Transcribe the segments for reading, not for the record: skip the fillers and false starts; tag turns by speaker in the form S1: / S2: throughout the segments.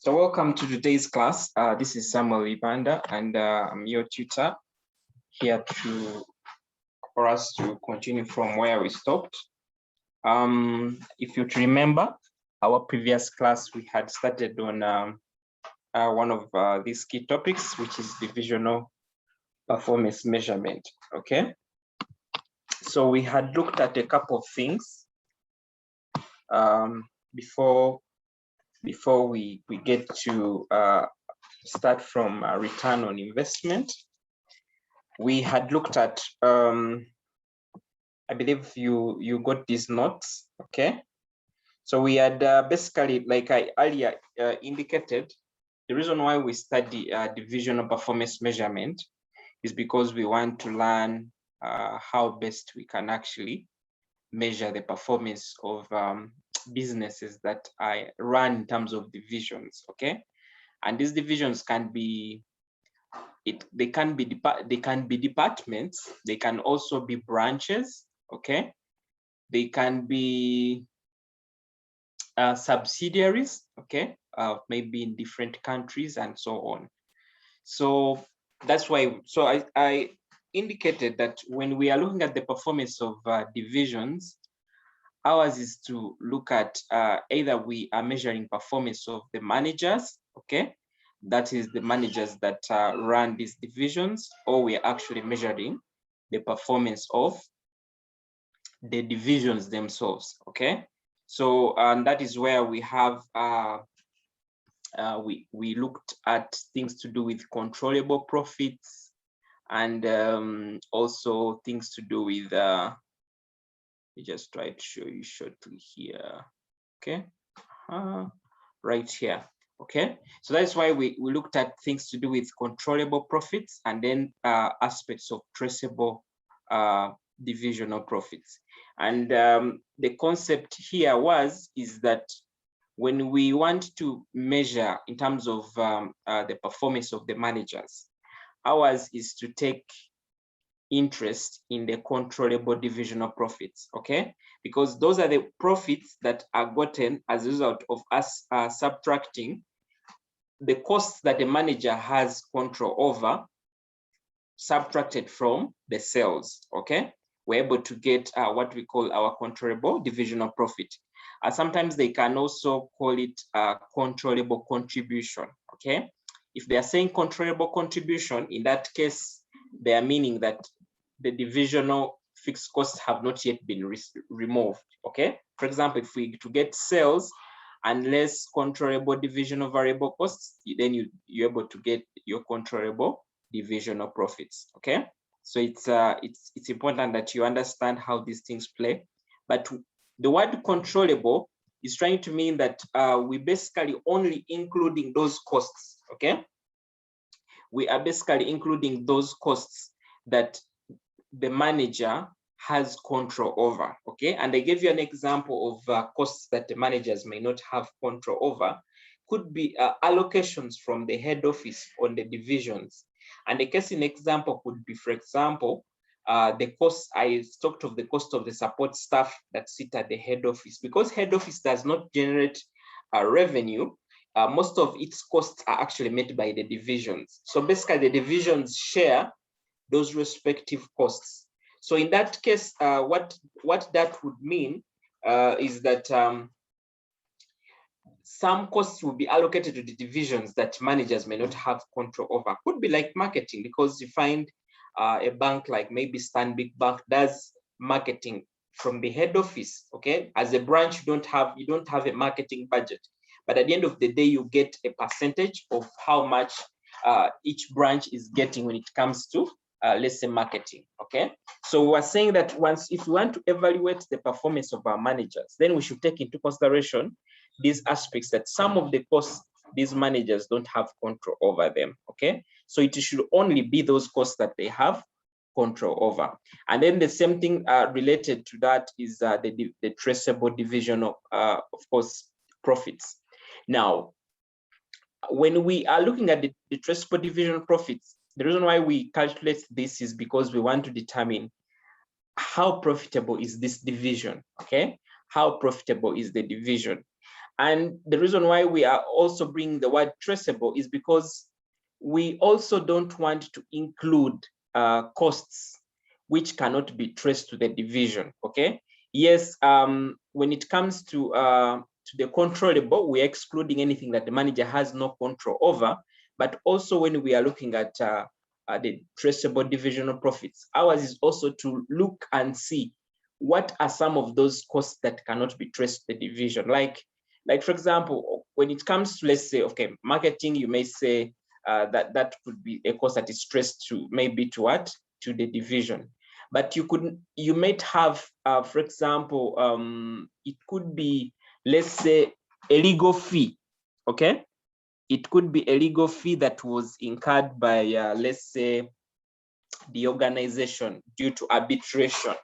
S1: So welcome to today's class. This is Samuel Ibanda, and I'm your tutor here for us to continue from where we stopped. If you remember, our previous class, we had started on one of these key topics, which is divisional performance measurement, okay? So we had looked at a couple of things before we get to start from return on investment. We had looked at, I believe you got these notes, okay? So we had basically, like I earlier indicated, the reason why we study divisional performance measurement is because we want to learn how best we can actually measure the performance of businesses that I run in terms of divisions, okay? And these divisions can be, they can be departments, they can also be branches, okay? They can be subsidiaries, okay? Maybe in different countries and so on. So that's why, so I indicated that when we are looking at the performance of divisions, ours is to look at either we are measuring performance of the managers, okay? That is the managers that run these divisions, or we are actually measuring the performance of the divisions themselves, okay? So and that is where we have, we looked at things to do with controllable profits and also things to do with, we just try to show you shortly here, okay? Right here, okay? So that's why we looked at things to do with controllable profits and then aspects of traceable divisional profits. And the concept here is that when we want to measure in terms of the performance of the managers, ours is to take interest in the controllable divisional profits, okay? Because those are the profits that are gotten as a result of us subtracting the costs that the manager has control over, subtracted from the sales, okay? We're able to get what we call our controllable divisional profit. Sometimes they can also call it controllable contribution, okay? If they are saying controllable contribution, in that case, they are meaning that the divisional fixed costs have not yet been removed, okay? For example, if we to get sales and less controllable divisional variable costs, then you're able to get your controllable divisional profits, okay? So it's important that you understand how these things play. But the word controllable is trying to mean that we basically only including those costs, okay? We are basically including those costs that the manager has control over, okay? And I gave you an example of costs that the managers may not have control over. Could be allocations from the head office on the divisions. And the case in example could be, for example, the cost, I talked of the cost of the support staff that sit at the head office. Because head office does not generate revenue, most of its costs are actually made by the divisions. So basically the divisions share those respective costs. So in that case, what that would mean is that some costs will be allocated to the divisions that managers may not have control over. Could be like marketing, because you find a bank like maybe Stanbic Bank does marketing from the head office, okay? As a branch, you don't have a marketing budget, but at the end of the day, you get a percentage of how much each branch is getting when it comes to let's say marketing, okay? So we're saying that if we want to evaluate the performance of our managers, then we should take into consideration these aspects that some of the costs these managers don't have control over them, okay? So it should only be those costs that they have control over. And then the same thing related to that is the traceable divisional, of course, profits. Now, when we are looking at the traceable divisional profits, the reason why we calculate this is because we want to determine how profitable is this division, okay? How profitable is the division? And the reason why we are also bringing the word traceable is because we also don't want to include costs which cannot be traced to the division. Okay. Yes, when it comes to the controllable, we're excluding anything that the manager has no control over. But also when we are looking at the traceable divisional profits, ours is also to look and see what are some of those costs that cannot be traced to the division. Like for example, when it comes to, let's say, okay, marketing, you may say that could be a cost that is traced to maybe to what? To the division. But you might have, for example, it could be, let's say, a legal fee, okay? It could be a legal fee that was incurred by, let's say, the organization due to arbitration.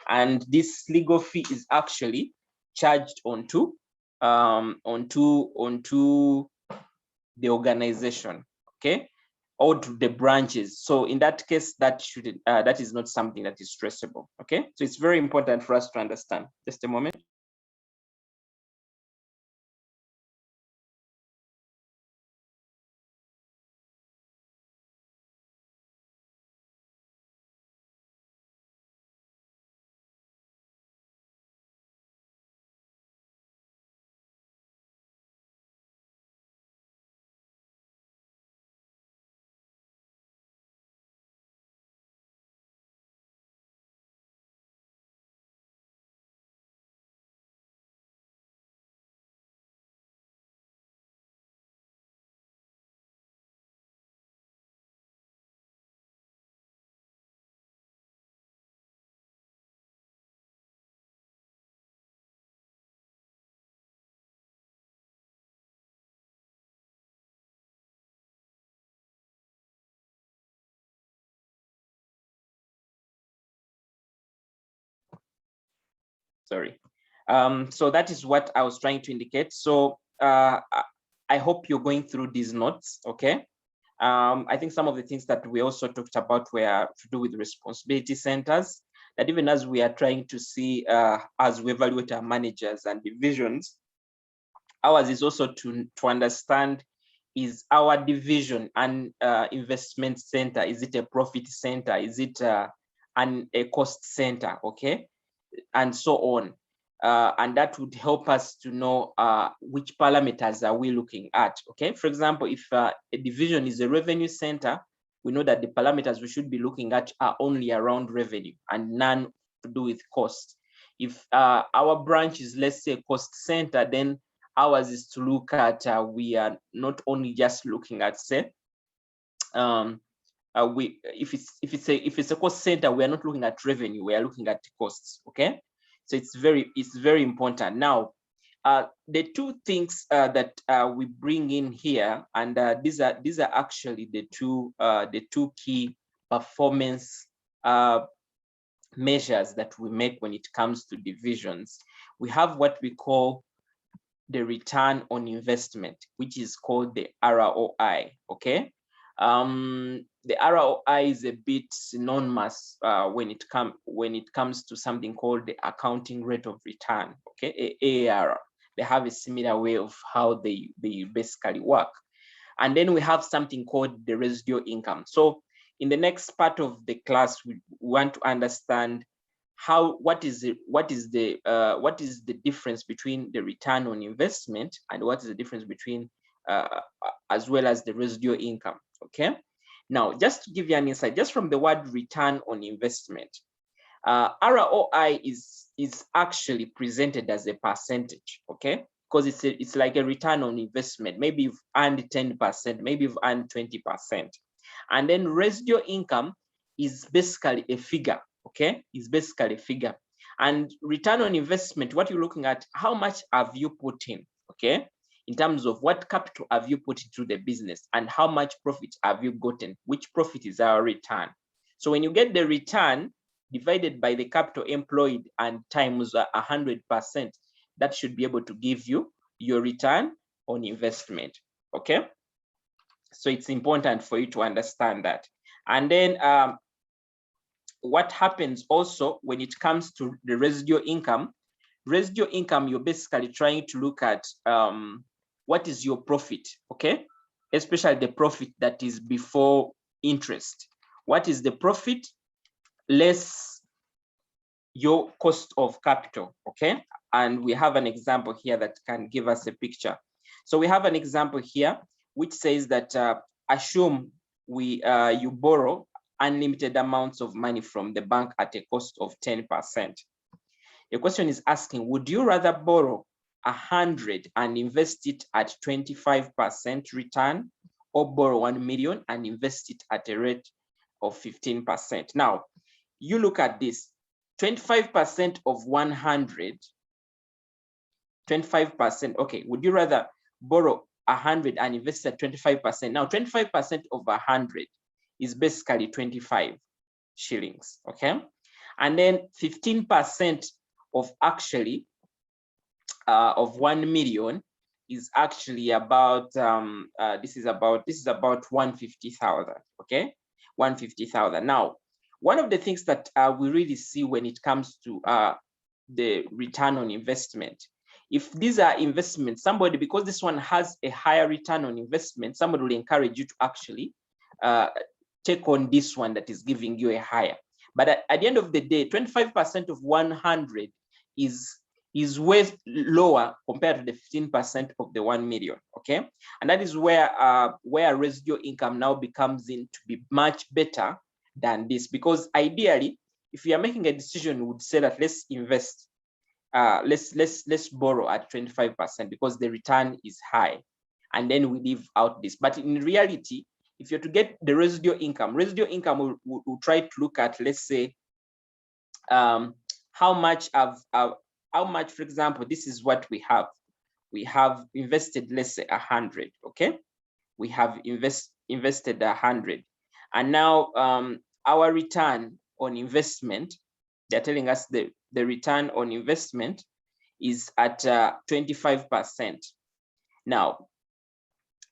S1: And this legal fee is actually charged onto the organization, okay, or to the branches. So in that case, that is not something that is traceable. Okay, so it's very important for us to understand. Just a moment. Sorry. So that is what I was trying to indicate. So I hope you're going through these notes, okay? I think some of the things that we also talked about were to do with responsibility centers, that even as we are trying to see, as we evaluate our managers and divisions, ours is also to understand, is our division an investment center? Is it a profit center? Is it a cost center? Okay, and so on. And that would help us to know which parameters are we looking at. Okay, for example, if a division is a revenue center, we know that the parameters we should be looking at are only around revenue and none to do with cost. If our branch is, let's say, cost center, then ours is to look at, we are not only just looking at, say, if it's a cost center, we are not looking at revenue, we are looking at costs. Okay, so it's very important. Now, the two things that we bring in here, and these are actually the two key performance measures that we make when it comes to divisions. We have what we call the return on investment, which is called the ROI. Okay, the ROI is a bit synonymous when it comes to something called the accounting rate of return. Okay, AAR. They have a similar way of how they basically work. And then we have something called the residual income. So in the next part of the class, we want to understand what is the difference between the return on investment and what is the difference between as well as the residual income. Okay, now just to give you an insight, just from the word return on investment, ROI is actually presented as a percentage. Okay, because it's like a return on investment. Maybe you've earned 10%, maybe you've earned 20%, and then residual income is basically a figure. Okay, is basically a figure. And return on investment, what you're looking at, how much have you put in? Okay, in terms of what capital have you put into the business and how much profit have you gotten? Which profit is our return? So when you get the return divided by the capital employed and times 100%, that should be able to give you your return on investment. Okay, so it's important for you to understand that. And then what happens also when it comes to the residual income, residual income, you're basically trying to look at what is your profit, okay? Especially the profit that is before interest. What is the profit less your cost of capital, okay? And we have an example here that can give us a picture. So we have an example here which says that assume you borrow unlimited amounts of money from the bank at a cost of 10%. The question is asking, would you rather borrow 100 and invest it at 25% return, or borrow 1 million and invest it at a rate of 15%? Now, you look at this, 25% of 100, 25%, okay, would you rather borrow 100 and invest at 25%? Now, 25% of 100 is basically 25 shillings, okay? And then 15% of actually of 1 million is actually about this is about 150,000, okay? 150,000. Now, one of the things that we really see when it comes to the return on investment, if these are investments, somebody, because this one has a higher return on investment, somebody will encourage you to actually take on this one that is giving you a higher. But at the end of the day, 25% of 100 is way lower compared to the 15% of the 1 million, okay? And that is where residual income now becomes in to be much better than this, because ideally, if you are making a decision, we would say that let's invest, let's borrow at 25% because the return is high, and then we leave out this. But in reality, if you're to get the residual income will try to look at, let's say, how much, for example, this is what we have. We have invested, let's say 100, okay? We have invested 100. And now our return on investment, they're telling us the return on investment is at 25%. Now,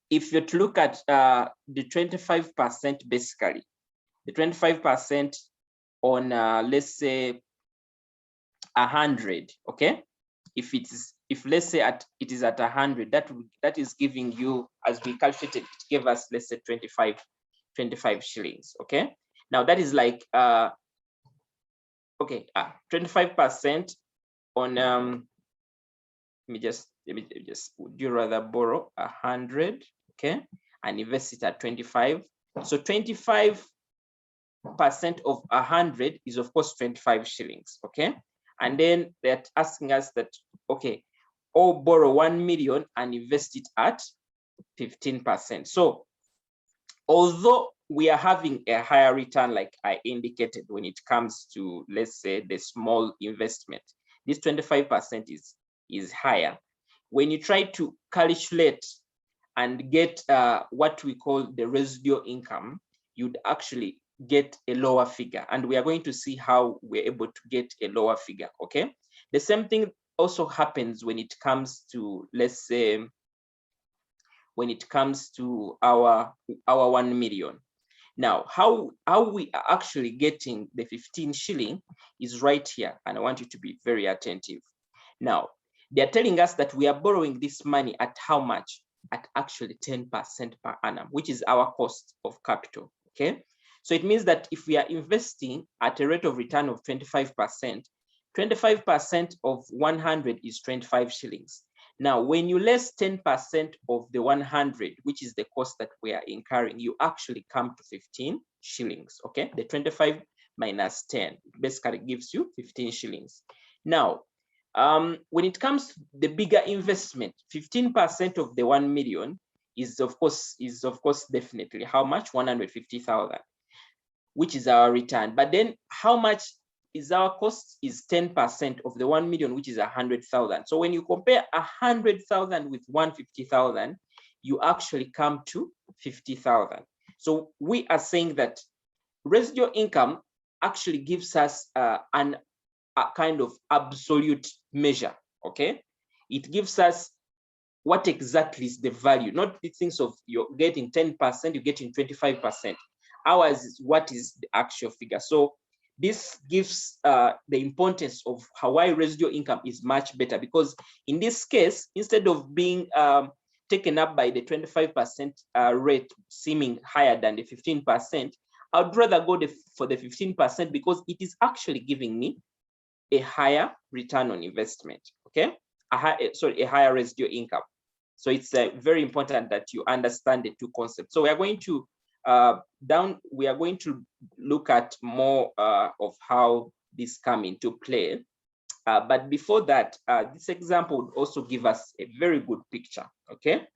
S1: if you're to look at the 25%, basically, the 25% on, let's say, 100, okay? If let's say it is at 100, that is giving you, as we calculated, it gave us, let's say 25 shillings, okay? Now that is like 25% on let me just would you rather borrow 100, okay, and invest it at 25? So 25% of 100 is of course 25 shillings, okay? And then they're asking us that, okay, or borrow 1 million and invest it at 15%. So although we are having a higher return, like I indicated, when it comes to, let's say, the small investment, this 25% is higher. When you try to calculate and get what we call the residual income, you'd actually get a lower figure, and we are going to see how we're able to get a lower figure, okay? The same thing also happens when it comes to, let's say, when it comes to our 1 million. Now, how we are actually getting the 15 shilling is right here, and I want you to be very attentive. Now, they're telling us that we are borrowing this money at how much? At actually 10% per annum, which is our cost of capital, okay? So it means that if we are investing at a rate of return of 25%, 25% of 100 is 25 shillings. Now, when you less 10% of the 100, which is the cost that we are incurring, you actually come to 15 shillings, okay? The 25 minus 10 basically gives you 15 shillings. Now, when it comes to the bigger investment, 15% of the 1 million is of course definitely how much? 150,000, which is our return. But then how much is our cost? Is 10% of the 1 million, which is 100,000. So when you compare 100,000 with 150,000, you actually come to 50,000. So we are saying that residual income actually gives us a kind of absolute measure, okay? It gives us what exactly is the value, not the things of you're getting 10%, you're getting 25%. Ours is what is the actual figure. So this gives the importance of why residual income is much better, because in this case, instead of being taken up by the 25% rate seeming higher than the 15%, I'd rather go for the 15% because it is actually giving me a higher return on investment, okay? A higher residual income. So it's very important that you understand the two concepts. So we are going to look at more of how this come into play. But before that, this example would also give us a very good picture, okay?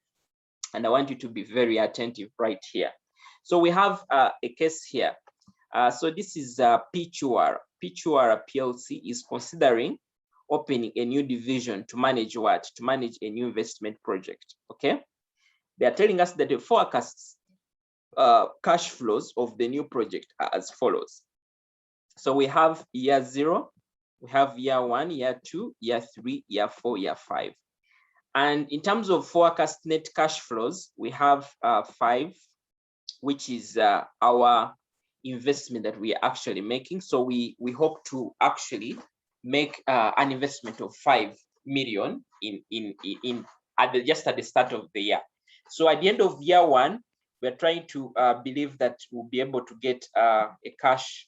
S1: And I want you to be very attentive right here. So we have a case here. So this is Pichuara. Pichuara PLC is considering opening a new division to manage what? To manage a new investment project, okay? They are telling us that the forecasts cash flows of the new project are as follows. So we have year 0, we have year 1, year 2, year 3, year 4, year 5. And in terms of forecast net cash flows, we have 5, which is our investment that we are actually making. So we hope to actually make an investment of 5 million just at the start of the year. So at the end of year 1, we're trying to believe that we'll be able to get a cash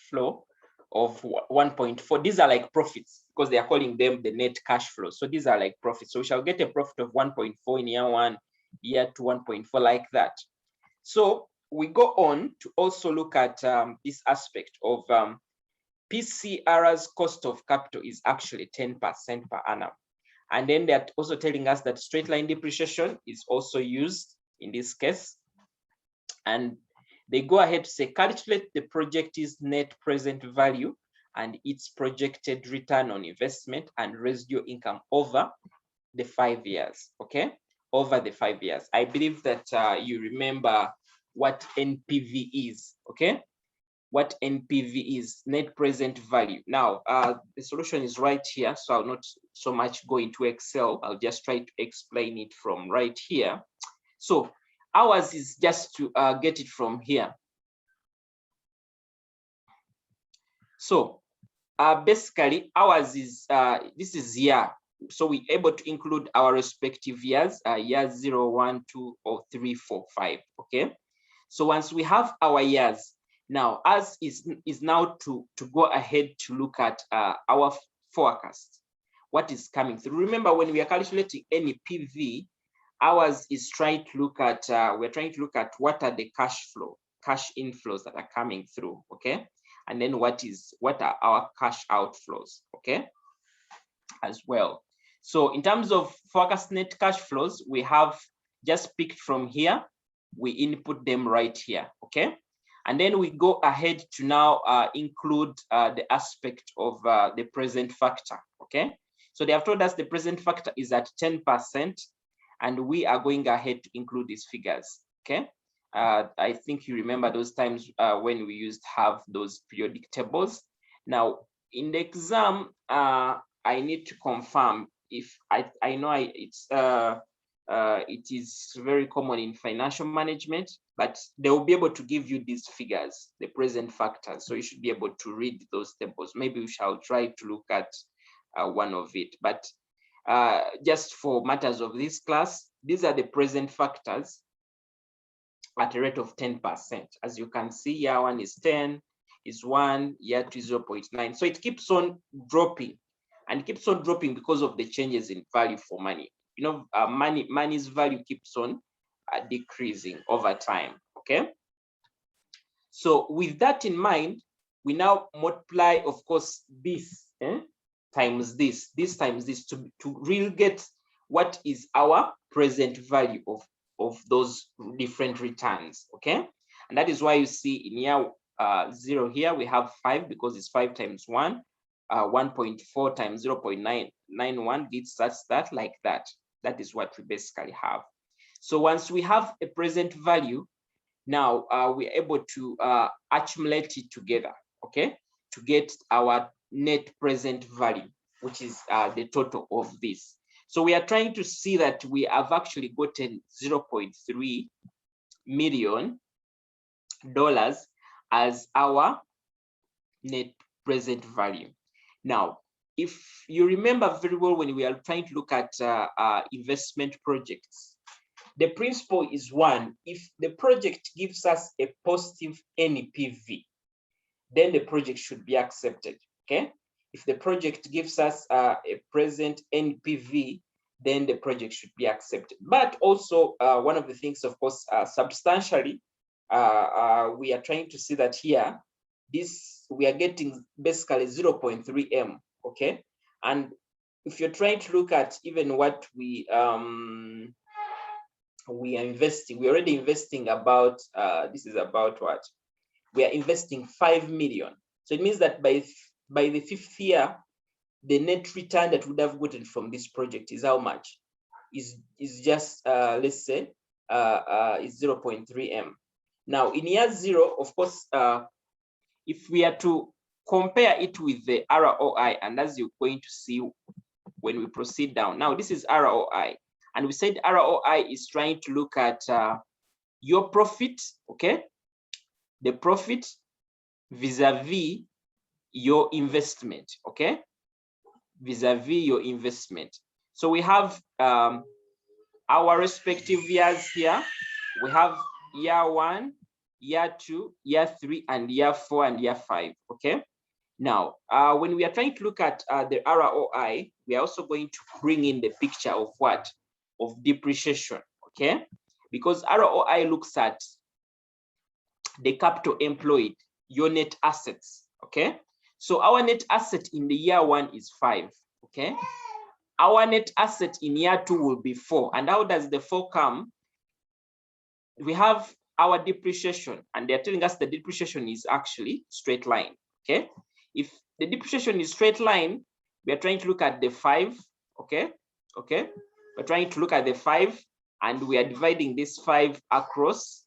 S1: flow of 1.4. These are like profits because they are calling them the net cash flow. So these are like profits. So we shall get a profit of 1.4 in year 1, year 2, 1.4, like that. So we go on to also look at this aspect of PCR's cost of capital is actually 10% per annum. And then they're also telling us that straight line depreciation is also used in this case. And they go ahead to say, calculate the project's net present value and its projected return on investment and residual income over the 5 years, okay? Over the 5 years. I believe that you remember what NPV is, okay? What NPV is, net present value. Now, the solution is right here, so I'll not so much go into Excel. I'll just try to explain it from right here. So ours is just to get it from here. So basically ours is, this is year. So we're able to include our respective years, year 0, 1, 2, or 3, 4, 5, okay? So once we have our years, now us is now to go ahead to look at our forecast, what is coming through. Remember, when we are calculating any PV, ours is trying to look at, we're trying to look at what are the cash inflows that are coming through, okay? And then what are our cash outflows, okay, as well. So in terms of forecast net cash flows, we have just picked from here, we input them right here, okay? And then we go ahead to now include the aspect of the present factor, okay? So they have told us the present factor is at 10%, and we are going ahead to include these figures, okay? I think you remember those times when we used to have those periodic tables. Now, in the exam, I need to confirm if I know it is very common in financial management, but they will be able to give you these figures, the present factors. So you should be able to read those tables. Maybe we shall try to look at one of it. But just for matters of this class, these are the present factors at a rate of 10%. As you can see, year 1 is 10, is 1, year 2 is 0.9. So it keeps on dropping, and keeps on dropping because of the changes in value for money. You know, money's value keeps on decreasing over time, okay? So with that in mind, we now multiply, of course, this times this times this to really get what is our present value of those different returns, okay? And that is why you see in year 0 here, we have 5 because it's 5 times 1, 1.4 times 0.991 gives us that, like that. That is what we basically have. So once we have a present value, now we're able to accumulate it together, okay? To get our net present value, which is the total of this. So we are trying to see that we have actually gotten $0.3 million as our net present value. Now, if you remember very well, when we are trying to look at investment projects, the principle is one: if the project gives us a positive NPV, then the project should be accepted. Okay, if the project gives us a present NPV, then the project should be accepted. But also, one of the things, of course, substantially, we are trying to see that here, we are getting basically 0.3 M. Okay, and if you're trying to look at even what we are investing, we're already investing about this is about what we are investing 5 million. So it means that by the 5th year, the net return that we would have gotten from this project is how much? Is just let's say is 0.3 M. Now in year 0, of course, if we are to compare it with the ROI, and as you're going to see when we proceed down, now this is ROI, and we said ROI is trying to look at your profit, okay, the profit vis-a-vis your investment, okay, vis-a-vis your investment. So we have our respective years here. We have year 1, year 2, year 3, and year 4 and year 5. Okay. Now, when we are trying to look at the ROI, we are also going to bring in the picture of what? Of depreciation. Okay. Because ROI looks at the capital employed, your net assets. Okay. So our net asset in the year 1 is 5. Okay. Our net asset in year 2 will be 4. And how does the 4 come? We have our depreciation, and they're telling us the depreciation is actually straight line. Okay. If the depreciation is straight line, we are trying to look at the 5. Okay. Okay. We're trying to look at the 5, and we are dividing this 5 across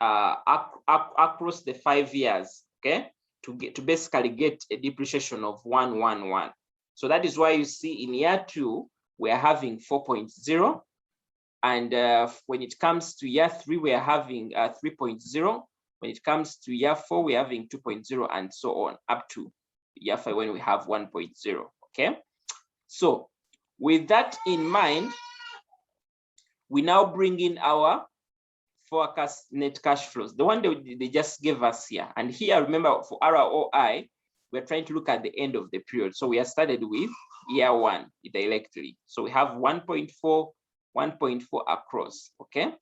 S1: across the 5 years. Okay. To basically get a depreciation of 111. So that is why you see in year 2, we are having 4.0. And when it comes to year 3, we are having 3.0. When it comes to year 4, we're having 2.0, and so on up to year 5 when we have 1.0. Okay. So with that in mind, we now bring in our forecast net cash flows, the one they just gave us here. And here, remember, for ROI, we're trying to look at the end of the period. So we are started with year 1 directly. So we have 1.4 across. Okay.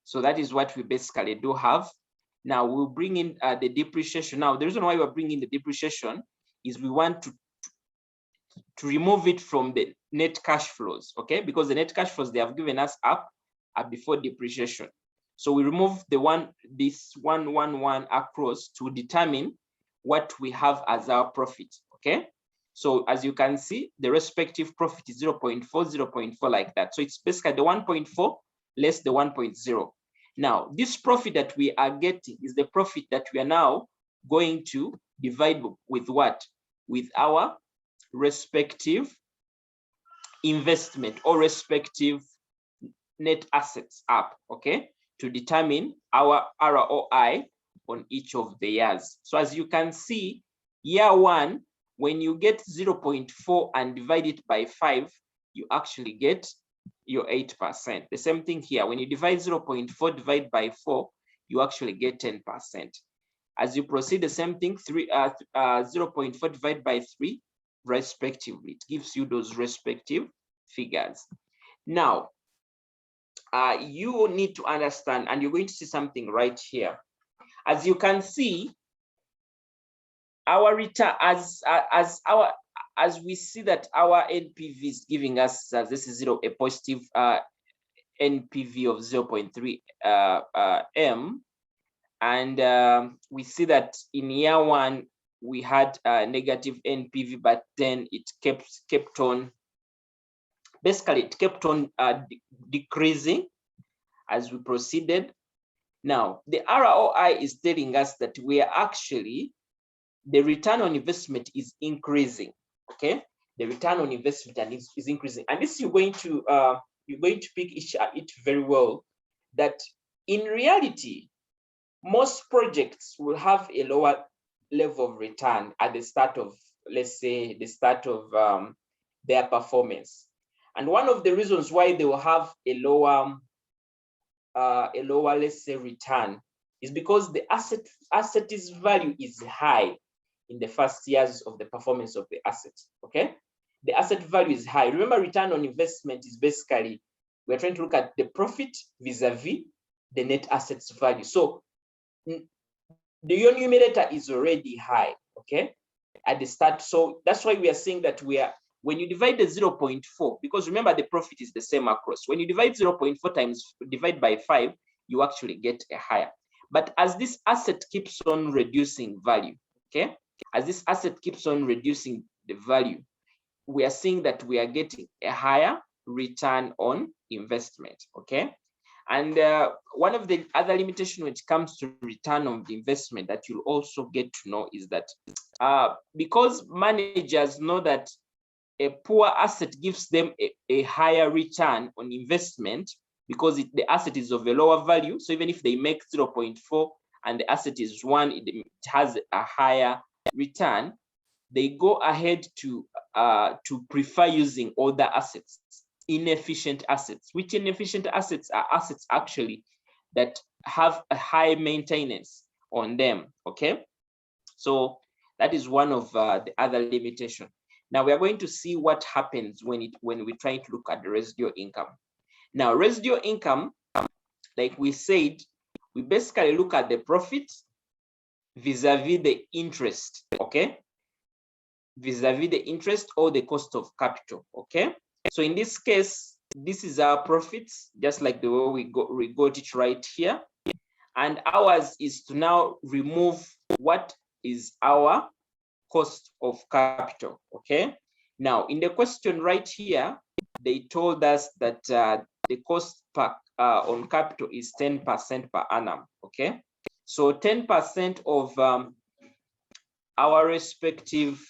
S1: So that is what we basically do have. Now we'll bring in the depreciation. Now the reason why we're bringing the depreciation is we want to remove it from the net cash flows. Okay. Because the net cash flows they have given us up before depreciation. So we remove this 111 across to determine what we have as our profit. Okay. So as you can see, the respective profit is 0.4, 0.4 like that. So it's basically the 1.4 less the 1.0. Now, this profit that we are getting is the profit that we are now going to divide with what? With our respective investment or respective net assets up, okay, to determine our ROI on each of the years. So as you can see, year 1, when you get 0.4 and divide it by 5, you actually get your 8%. The same thing here. When you divide 0.4 divide by 4, you actually get 10%. As you proceed, the same thing, 0.4 divided by 3, respectively. It gives you those respective figures. Now, you need to understand, and you're going to see something right here. As you can see, our return, as we see that our NPV is giving us, this is a positive NPV of 0.3 M, and we see that in year 1 we had a negative NPV, but then it kept on. Basically, it kept on decreasing as we proceeded. Now, the ROI is telling us that we are actually, the return on investment is increasing. Okay, the return on investment is increasing, and this you're going to pick it very well. That in reality, most projects will have a lower level of return at the start of, let's say, the start of their performance. And one of the reasons why they will have a lower, let's say, return is because the asset's value is high in the first years of the performance of the asset. Okay, the asset value is high. Remember, return on investment is basically, we're trying to look at the profit vis-a-vis the net assets value. So the your numerator is already high, okay, at the start. So that's why we are saying that when you divide the 0.4, because remember the profit is the same across. When you divide 0.4 times divide by 5, you actually get a higher. But as this asset keeps on reducing value, okay, as this asset keeps on reducing the value, we are seeing that we are getting a higher return on investment, okay? And one of the other limitations when it comes to return on the investment that you'll also get to know is that because managers know that a poor asset gives them a higher return on investment because the asset is of a lower value. So even if they make 0.4 and the asset is 1, it has a higher return. They go ahead to prefer using other assets, inefficient assets, which inefficient assets are assets actually that have a high maintenance on them, okay? So that is one of the other limitation. Now we are going to see what happens when we try to look at the residual income. Now residual income, like we said, we basically look at the profit vis-a-vis the interest, okay? Vis-a-vis the interest or the cost of capital, okay? So in this case, this is our profits, just like the way we got it right here. And ours is to now remove what is our cost of capital, okay? Now, in the question right here, they told us that the cost per, on capital is 10% per annum, okay? So 10% of our respective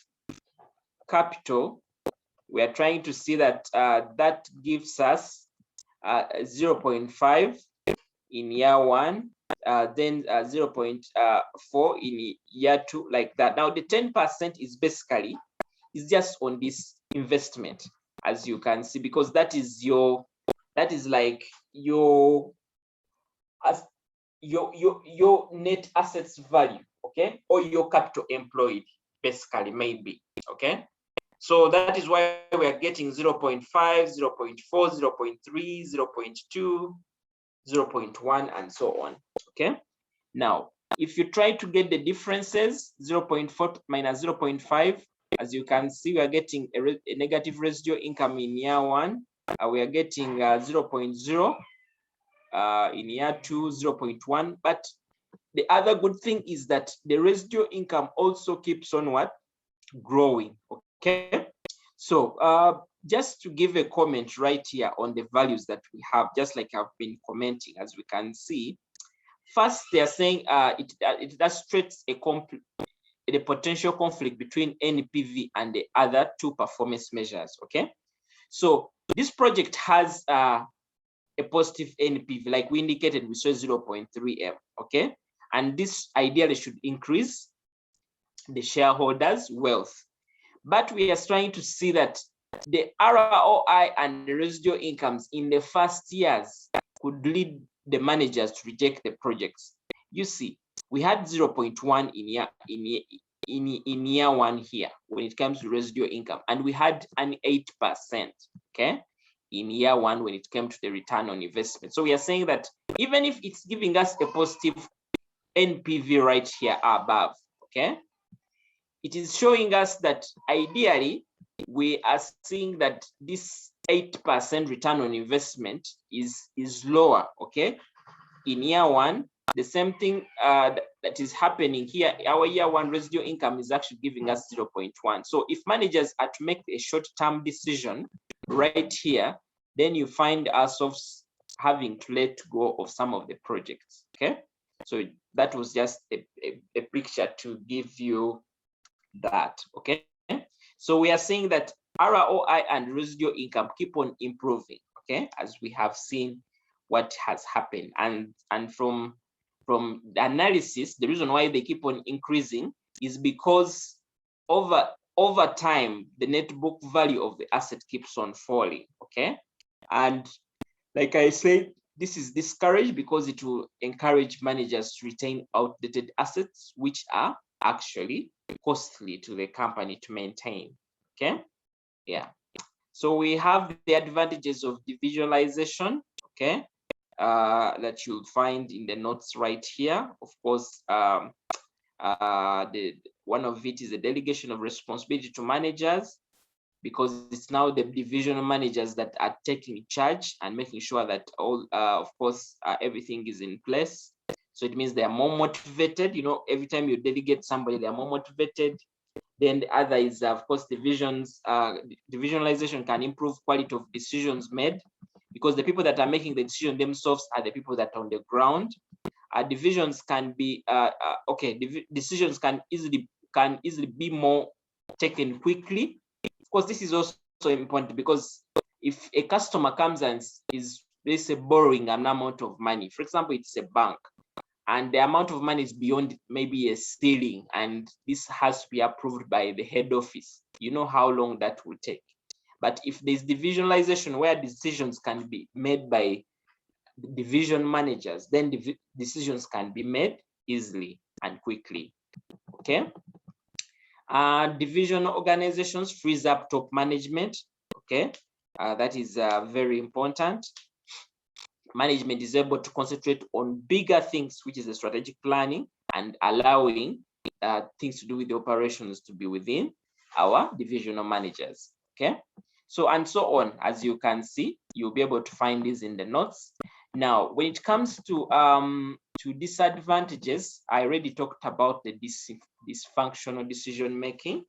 S1: capital, we are trying to see that that gives us 0.5 in year 1, then 0.4 in year 2, like that. Now the 10% is basically just on this investment, as you can see, because that is like your net assets value, okay, or your capital employed, basically, maybe, okay. So that is why we are getting 0.5, 0.4, 0.3, 0.2, 0.1, and so on, okay? Now, if you try to get the differences, 0.4 minus 0.5, as you can see, we are getting a negative residual income in year 1. We are getting 0.0 in year 2, 0.1. But the other good thing is that the residual income also keeps on what? Growing, okay? So just to give a comment right here on the values that we have, just like I've been commenting, as we can see, first they are saying it illustrates the potential conflict between NPV and the other two performance measures, okay? So this project has a positive NPV, like we indicated, we saw 0.3M, okay? And this ideally should increase the shareholders' wealth. But we are trying to see that the ROI and the residual incomes in the first years could lead the managers to reject the projects. You see, we had 0.1 in year 1 here when it comes to residual income, and we had an 8%, okay, in year 1 when it came to the return on investment. So we are saying that even if it's giving us a positive NPV right here above, okay, it is showing us that ideally we are seeing that this 8% return on investment is lower, okay, in year 1. The same thing that is happening here, our year 1 residual income is actually giving us 0.1. So if managers are to make a short-term decision right here, then you find ourselves having to let go of some of the projects, okay? So that was just a picture to give you that, okay? So we are saying that ROI and residual income keep on improving, okay, as we have seen what has happened. And from from the analysis, the reason why they keep on increasing is because over time, the net book value of the asset keeps on falling, okay? And like I said, this is discouraged because it will encourage managers to retain outdated assets, which are actually costly to the company to maintain, okay? Yeah. So we have the advantages of divisionalization, okay? That you'll find in the notes right here. Of course, one of it is the delegation of responsibility to managers, because it's now the divisional managers that are taking charge and making sure that all, of course, everything is in place. So it means they are more motivated. You know, every time you delegate somebody, they are more motivated. Then the other is, of course, divisionalization can improve quality of decisions made, because the people that are making the decision themselves are the people that are on the ground. Divisions can be decisions can easily be more taken quickly. Of course, this is also important, because if a customer comes and is, let's say, borrowing an amount of money, for example, it's a bank, and the amount of money is beyond maybe a ceiling, and this has to be approved by the head office, you know how long that will take. But if there's divisionalization where decisions can be made by division managers, then decisions can be made easily and quickly, okay? Division organizations frees up top management, okay? That is very important. Management is able to concentrate on bigger things, which is the strategic planning, and allowing things to do with the operations to be within our divisional managers, okay? So, and so on. As you can see, you'll be able to find this in the notes. Now, when it comes to disadvantages, I already talked about the dysfunctional decision making.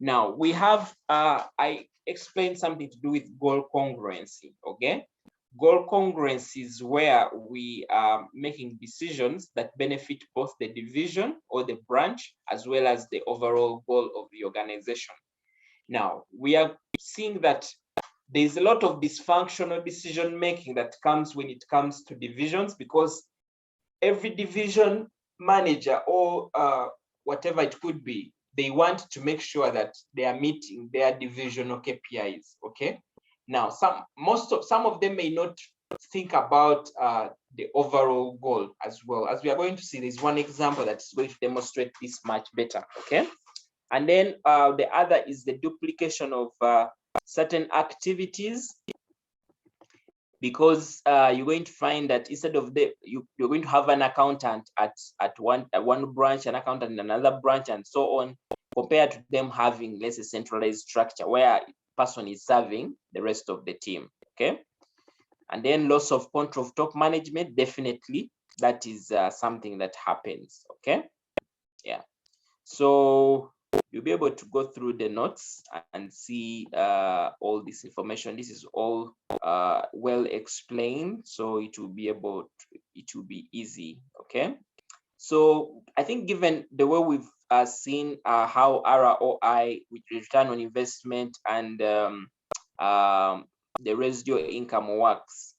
S1: Now, we have, I explained something to do with goal congruency, okay? Goal congruency is where we are making decisions that benefit both the division or the branch, as well as the overall goal of the organization. Now, we are seeing that there's a lot of dysfunctional decision making that comes when it comes to divisions, because every division manager or whatever it could be, they want to make sure that they are meeting their divisional KPIs, okay? Now, some of them may not think about the overall goal as well. As we are going to see, there's one example that's going to demonstrate this much better, okay? And then the other is the duplication of certain activities, because you're going to find that instead of you're going to have an accountant at one branch, an accountant in another branch, and so on, compared to them having, let's say, centralized structure where a person is serving the rest of the team, okay? And then loss of control of top management, definitely that is something that happens, okay? Yeah. So you'll be able to go through the notes and see all this information. This is all well explained, so it will be easy, okay? So I think, given the way we've seen how ROI, with return on investment, and the residual income works,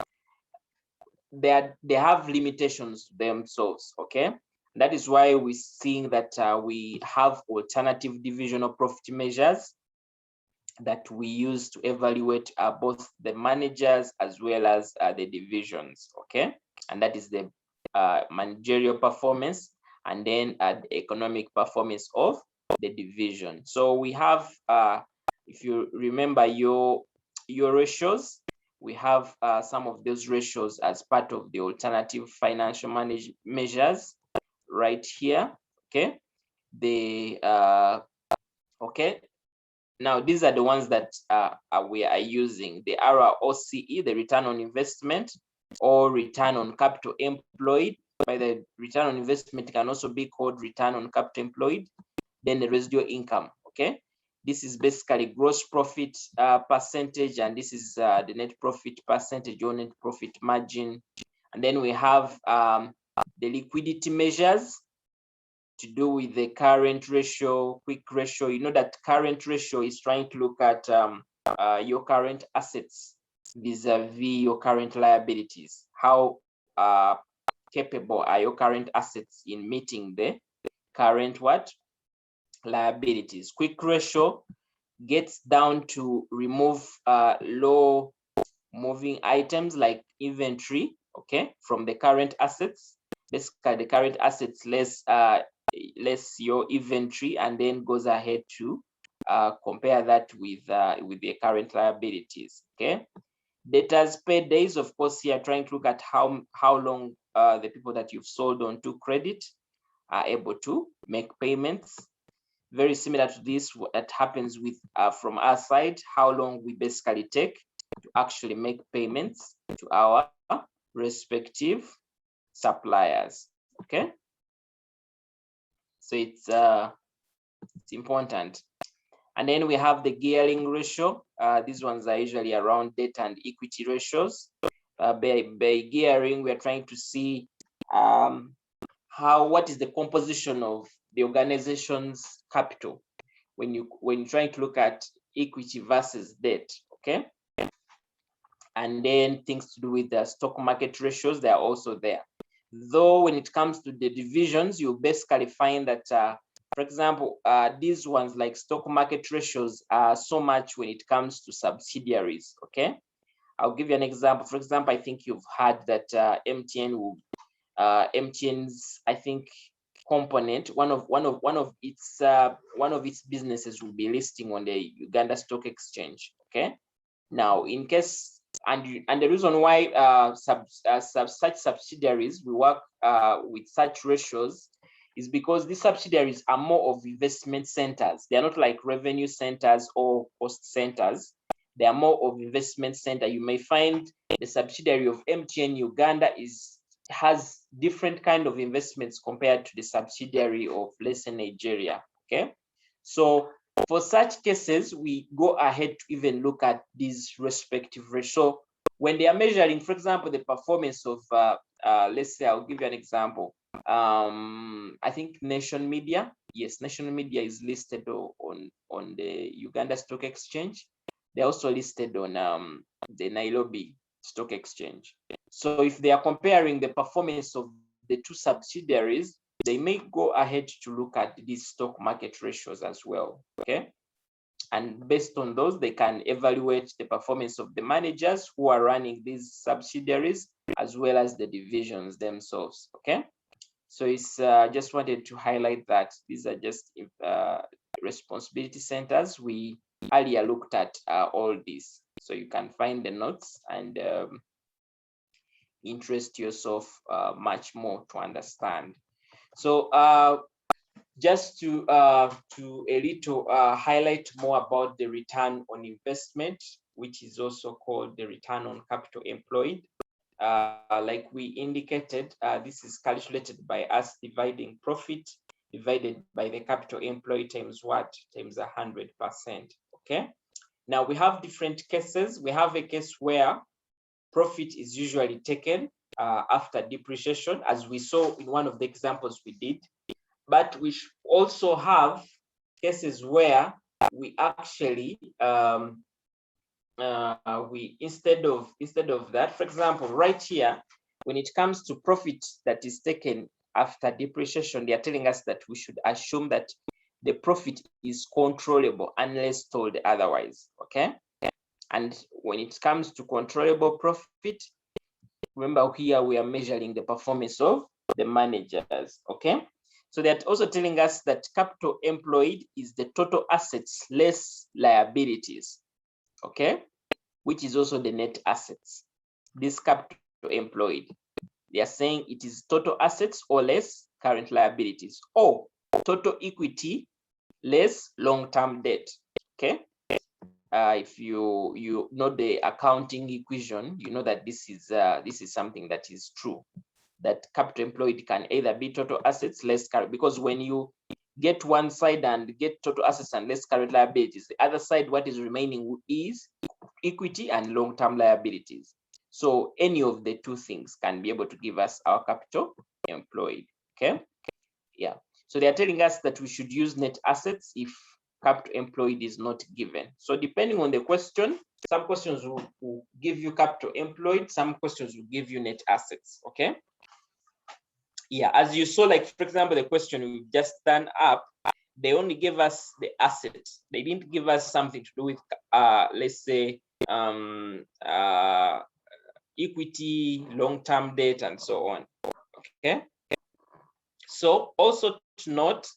S1: they have limitations themselves, okay? That is why we're seeing that we have alternative divisional profit measures that we use to evaluate both the managers as well as the divisions, okay? And that is the managerial performance, and then the economic performance of the division. So we have, if you remember your ratios, we have some of those ratios as part of the alternative financial measures right here, okay? Okay, now these are the ones that we are using: the ROCE, the return on investment, or return on capital employed. By the return on investment can also be called return on capital employed. Then the residual income, okay? This is basically gross profit percentage, and this is the net profit percentage or net profit margin. And then we have the liquidity measures to do with the current ratio, quick ratio. You know that current ratio is trying to look at your current assets vis-a-vis your current liabilities. How capable are your current assets in meeting the current what? Liabilities. Quick ratio gets down to remove low moving items like inventory, okay, from the current assets. Basically, the current assets less your inventory, and then goes ahead to compare that with the current liabilities. Okay, debtors pay days, of course, here trying to look at how long the people that you've sold on to credit are able to make payments. Very similar to this, what happens with from our side, how long we basically take to actually make payments to our respective suppliers. Okay, so it's important. And then we have the gearing ratio. These ones are usually around debt and equity ratios. By gearing, we're trying to see what is the composition of the organization's capital when you're trying to look at equity versus debt. Okay, and then things to do with the stock market ratios, they are also there. Though when it comes to the divisions, you basically find that, for example, these ones like stock market ratios are so much when it comes to subsidiaries. Okay, I'll give you an example. For example, I think you've heard that MTN's, I think, component, one of its businesses will be listing on the Uganda Stock Exchange. Okay, now in case and the reason why such subsidiaries we work with such ratios is because these subsidiaries are more of investment centers. They are not like revenue centers or cost centers. They are more of investment center. You may find the subsidiary of MTN Uganda has different kind of investments compared to the subsidiary of, let's say, Nigeria. Okay, so for such cases, we go ahead to even look at these respective ratios. When they are measuring, for example, the performance of, let's say, I'll give you an example. I think Nation Media. Yes, Nation Media is listed on the Uganda Stock Exchange. They're also listed on the Nairobi Stock Exchange. So if they are comparing the performance of the two subsidiaries, they may go ahead to look at these stock market ratios as well. Okay, and based on those, they can evaluate the performance of the managers who are running these subsidiaries as well as the divisions themselves. Okay, so it's just wanted to highlight that these are just responsibility centers. We earlier looked at all this, so you can find the notes and interest yourself much more to understand. So just to a little highlight more about the return on investment, which is also called the return on capital employed. Like we indicated, this is calculated by us dividing profit divided by the capital employed times what? Times 100%. Okay. Now we have different cases. We have a case where profit is usually taken after depreciation, as we saw in one of the examples we did. But we also have cases where we actually instead of that, for example, right here, when it comes to profit that is taken after depreciation, they are telling us that we should assume that the profit is controllable unless told otherwise. Okay, and when it comes to controllable profit, remember here we are measuring the performance of the managers. Okay, so they're also telling us that capital employed is the total assets less liabilities. Okay, which is also the net assets. This capital employed, they are saying it is total assets or less current liabilities, or total equity less long-term debt. Okay, if you know the accounting equation, you know that this is something that is true, that capital employed can either be total assets less current, because when you get one side and get total assets and less current liabilities, the other side, what is remaining is equity and long-term liabilities. So any of the two things can be able to give us our capital employed. Okay, yeah, so they are telling us that we should use net assets if capital employed is not given. So depending on the question, some questions will give you capital employed, some questions will give you net assets. Okay, Yeah, as you saw, like for example, the question we just done up, they only gave us the assets. They didn't give us something to do with, let's say, equity, long-term debt, and so on. Okay. So also to note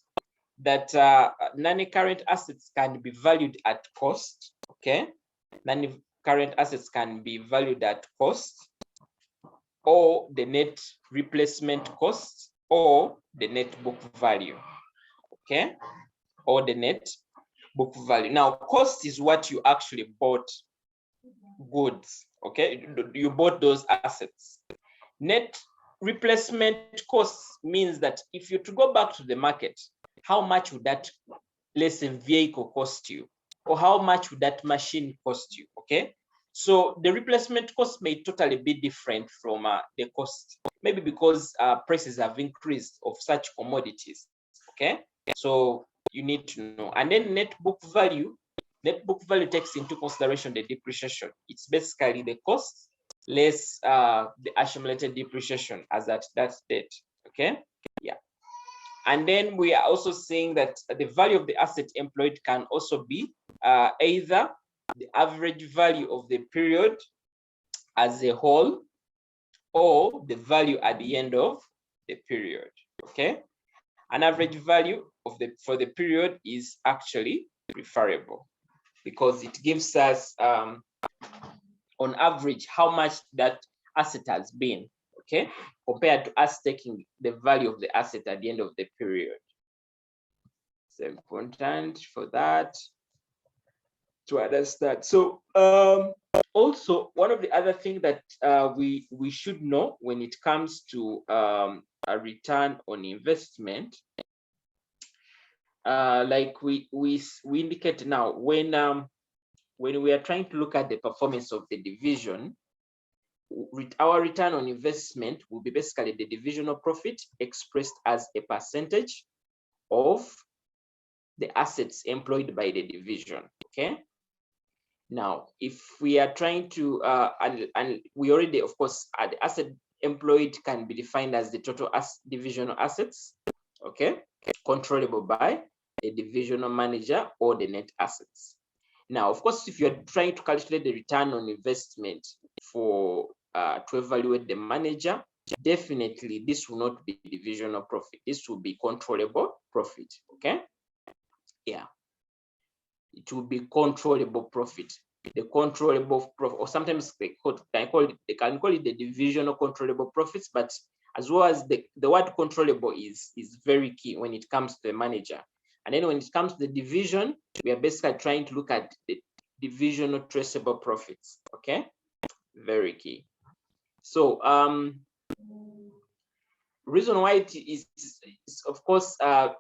S1: that non-current assets can be valued at cost. Okay. Non-current assets can be valued at cost, or the net replacement cost, or the net book value. Okay, or the net book value. Now, cost is what you actually bought goods. Okay, you bought those assets. Net replacement cost means that if you to go back to the market, how much would that, let's say, vehicle cost you, or how much would that machine cost you? Okay, so the replacement cost may totally be different from the cost, maybe because prices have increased of such commodities. Okay, so you need to know. And then net book value takes into consideration the depreciation. It's basically the cost less the accumulated depreciation as at that date. Okay, yeah. And then we are also saying that the value of the asset employed can also be either the average value of the period as a whole, or the value at the end of the period. Okay, an average value of for the period is actually preferable because it gives us on average how much that asset has been, okay, compared to us taking the value of the asset at the end of the period. It's important for that to understand. So also one of the other things that we should know when it comes to a return on investment, like we indicate now, when we are trying to look at the performance of the division, our return on investment will be basically the divisional profit expressed as a percentage of the assets employed by the division. Okay. Now, if we are trying to, and we already, of course, the asset employed can be defined as the total divisional assets, okay, controllable by the divisional manager or the net assets. Now, of course, if you're trying to calculate the return on investment for to evaluate the manager, definitely this will not be divisional profit. This will be controllable profit. Okay. Yeah. It will be controllable profit. The controllable profit, or sometimes they can call it the divisional controllable profits, but as well as the word controllable is very key when it comes to the manager. And then when it comes to the division, we are basically trying to look at the divisional traceable profits. Okay, very key. So reason why it is of course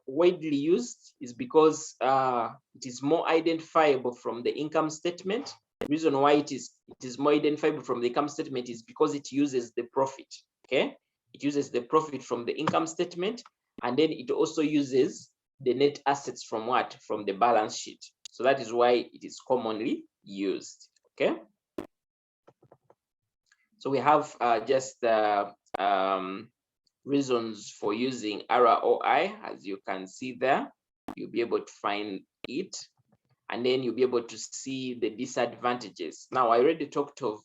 S1: widely used is because it is more identifiable from the income statement. The reason why it is more identifiable from the income statement is because it uses the profit. Okay, it uses the profit from the income statement, and then it also uses the net assets from what? From the balance sheet. So that is why it is commonly used. Okay, so we have just reasons for using ROI, as you can see there. You'll be able to find it, and then you'll be able to see the disadvantages. Now, I already talked of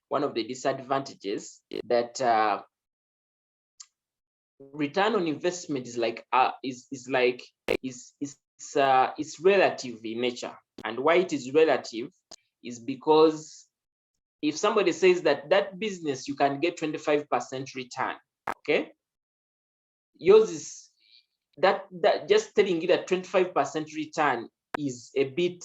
S1: one of the disadvantages, that return on investment is like it's relative in nature. And why it is relative is because if somebody says that business you can get 25% return, okay, yours is that just telling you that 25% return is a bit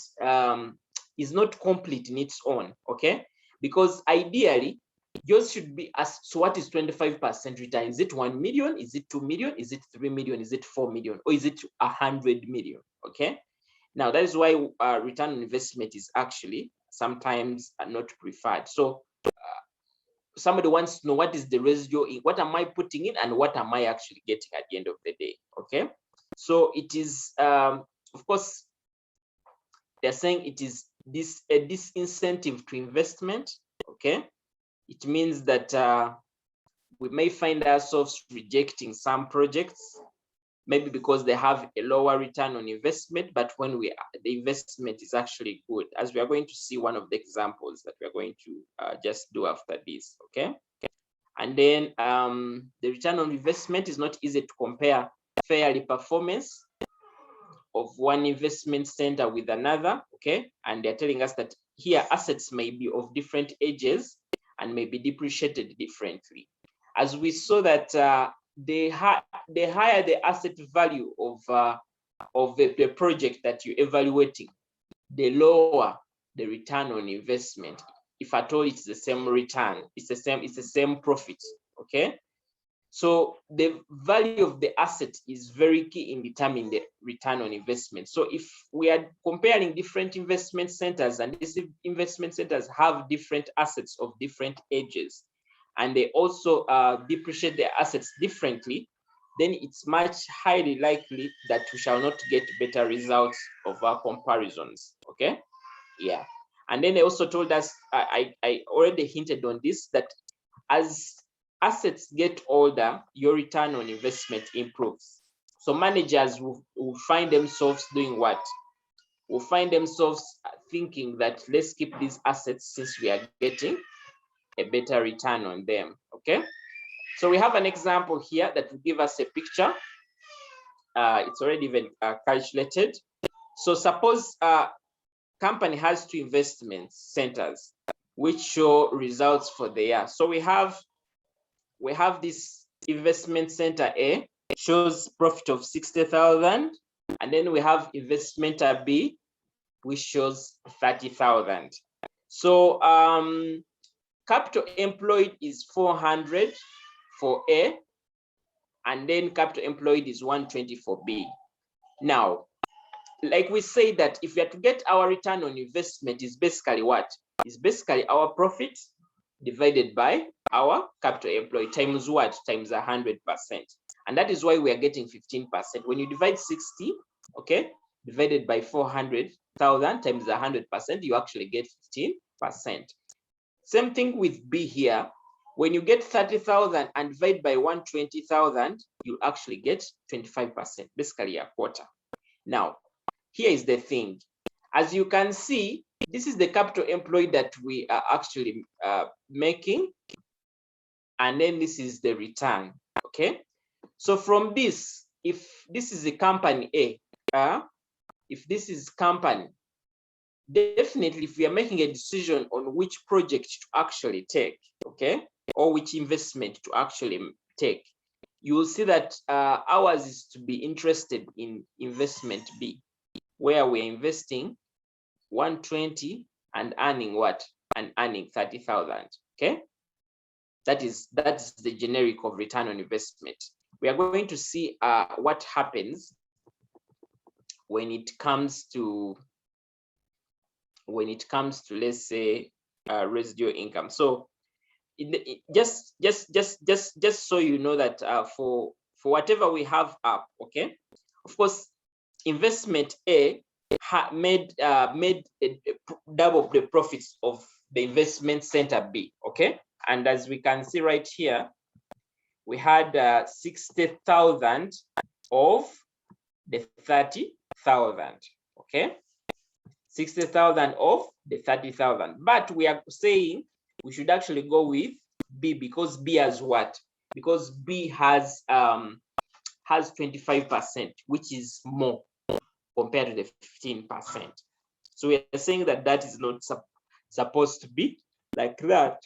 S1: is not complete in its own. Okay, because ideally yours should be as, so what is 25% return? Is it 1 million? Is it 2 million? Is it 3 million? Is it 4 million? Or is it 100 million? Okay, now that is why return on investment is actually sometimes not preferred. So somebody wants to know, what is the residual, what am I putting in and what am I actually getting at the end of the day? Okay, so it is of course they're saying it is a disincentive to investment. Okay, it means that we may find ourselves rejecting some projects, maybe because they have a lower return on investment, but when the investment is actually good, as we are going to see one of the examples that we are going to just do after this, okay? And then the return on investment is not easy to compare fairly performance of one investment center with another, okay? And they're telling us that here assets may be of different ages and may be depreciated differently. As we saw that the higher the asset value of the project that you're evaluating, the lower the return on investment. If at all it's the same return, it's the same profit, okay? So the value of the asset is very key in determining the return on investment. So if we are comparing different investment centers, and these investment centers have different assets of different ages, and they also depreciate their assets differently, then it's much highly likely that we shall not get better results of our comparisons, okay? Yeah. And then they also told us, I already hinted on this, that as assets get older, your return on investment improves. So managers will find themselves doing what? Will find themselves thinking that let's keep these assets since we are getting a better return on them, okay? So we have an example here that will give us a picture. It's already even calculated. So suppose company has two investment centers which show results for the year. So we have this investment center A, shows profit of 60,000, and then we have investment B, which shows 30,000. So capital employed is 400 for A, and then capital employed is 120 for B. Now, like we say that if we are to get our return on investment, is basically what? Is basically our profit divided by our capital employed times what? Times 100%. And that is why we are getting 15%. When you divide 60, okay, divided by 400,000 times 100%, you actually get 15%. Same thing with B here. When you get 30,000 and divide by 120,000, you actually get 25%, basically a quarter. Now, here is the thing. As you can see, this is the capital employed that we are actually making, and then this is the return, okay? So from this, if this is a company A, if this is company, definitely if we are making a decision on which project to actually take, okay, or which investment to actually take, you will see that ours is to be interested in investment B, where we're investing 120 and earning what? And earning 30,000, okay? That's the generic of return on investment. We are going to see what happens when it comes to let's say residual income. So just so you know that for whatever we have up, okay, of course investment A made double the profits of the investment center B, okay? And as we can see right here, we had 60,000 of the 30,000, okay? 60,000 of the 30,000. But we are saying we should actually go with B, because B has what? Because B has 25%, which is more compared to the 15%. So we are saying that that is not supposed to be like that.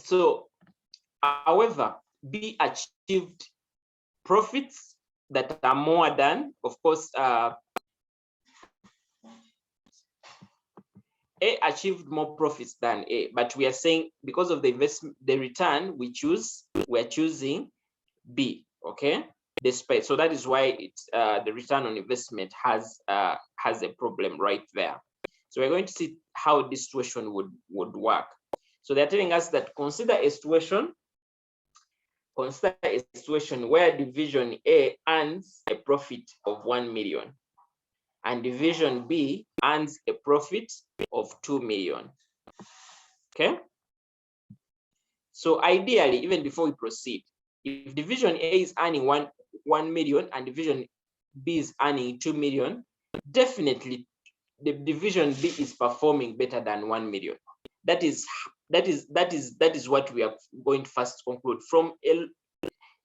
S1: So, however, B achieved profits that are more than, of course, A achieved more profits than A, but we are saying because of the investment, the return we're choosing B, okay? Despite, so that is why it's the return on investment has a problem right there. So we're going to see how this situation would work. So they're telling us that consider a situation where division A earns a profit of 1 million and division B earns a profit of 2 million. Okay. So ideally, even before we proceed, if division A is earning 1 million and division B is earning 2 million, definitely the division B is performing better than 1 million. That is what we are going to first conclude from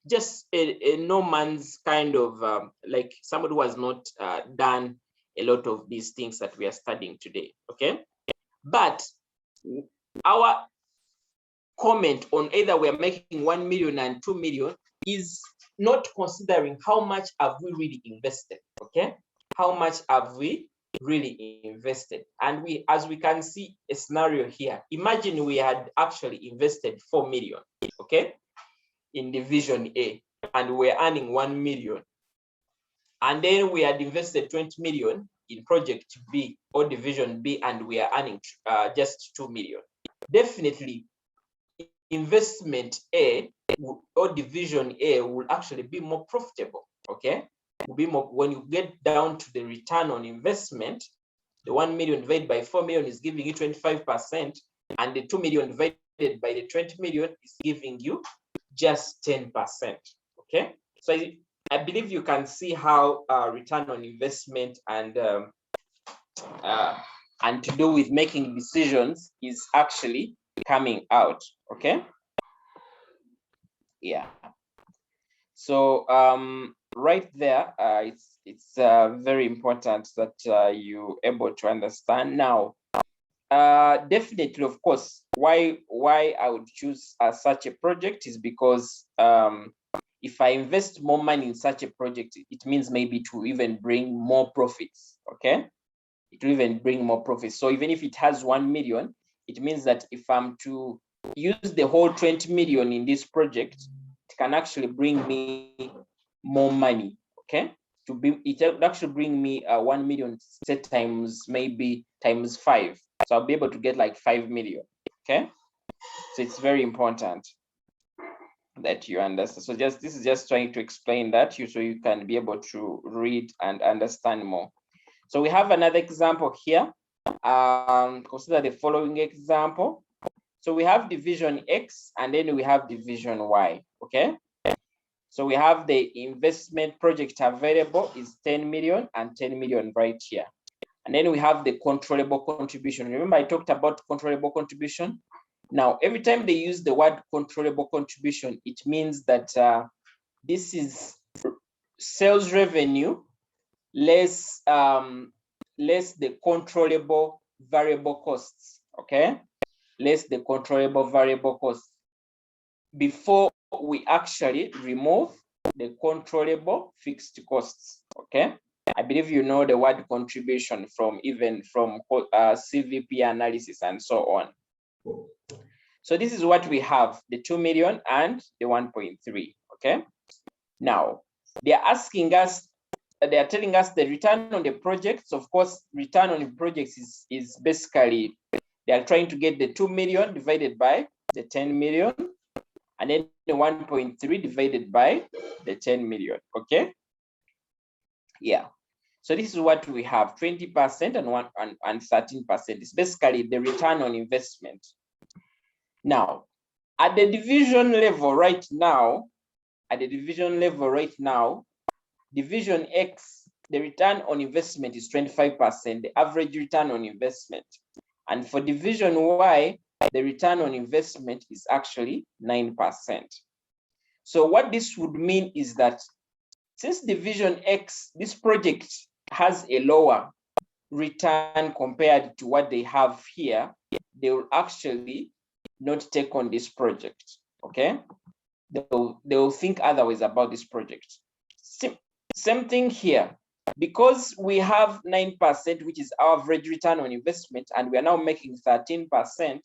S1: just a no man's kind of like somebody who has not done a lot of these things that we are studying today. Okay, but our comment on either we are making 1 million and 2 million is not considering how much have we really invested. Okay, how much have we really invested? And we, as we can see a scenario here, imagine we had actually invested 4 million, okay, in division A, and we're earning 1 million, and then we had invested 20 million in project B or division B, and we are earning just 2 million. Definitely investment A or division A will actually be more profitable. Okay, will be more when you get down to the return on investment. The 1 million divided by 4 million is giving you 25%, and the 2 million divided by the 20 million is giving you just 10%. Okay, so I believe you can see how return on investment and to do with making decisions is actually coming out. Okay, yeah. So right there, it's very important that you able to understand. Now, definitely, of course, why I would choose such a project is because if I invest more money in such a project, it means maybe to even bring more profits. Okay, it will even bring more profits. So even if it has 1 million, it means that if I'm to use the whole 20 million in this project, it can actually bring me more money. Okay, it will actually bring me 1 million set times maybe times 5. So I'll be able to get like 5 million. Okay, so it's very important that you understand. So this is just trying to explain that so you can be able to read and understand more. So we have another example here. Consider the following example. So we have division X and then we have division Y. Okay, so we have the investment project available is 10 million and 10 million right here. And then we have the controllable contribution. Remember I talked about controllable contribution? Now, every time they use the word controllable contribution, it means that this is sales revenue less the controllable variable costs. Okay, less the controllable variable costs before we actually remove the controllable fixed costs. Okay, I believe you know the word contribution from CVP analysis and so on. So this is what we have, the 2 million and the 1.3. Okay, now they are asking us, they are telling us the return on the projects. Of course, return on the projects is basically they are trying to get the 2 million divided by the 10 million and then the 1.3 divided by the 10 million. Okay, yeah. So this is what we have, 20% and 13%. It's basically the return on investment. Now, at the division level right now, division X, the return on investment is 25%, the average return on investment. And for division Y, the return on investment is actually 9%. So what this would mean is that since division X, this project has a lower return compared to what they have here, they will actually not take on this project. Okay, they will think otherwise about this project. Same thing here, because we have 9%, which is our average return on investment, and we are now making 13%.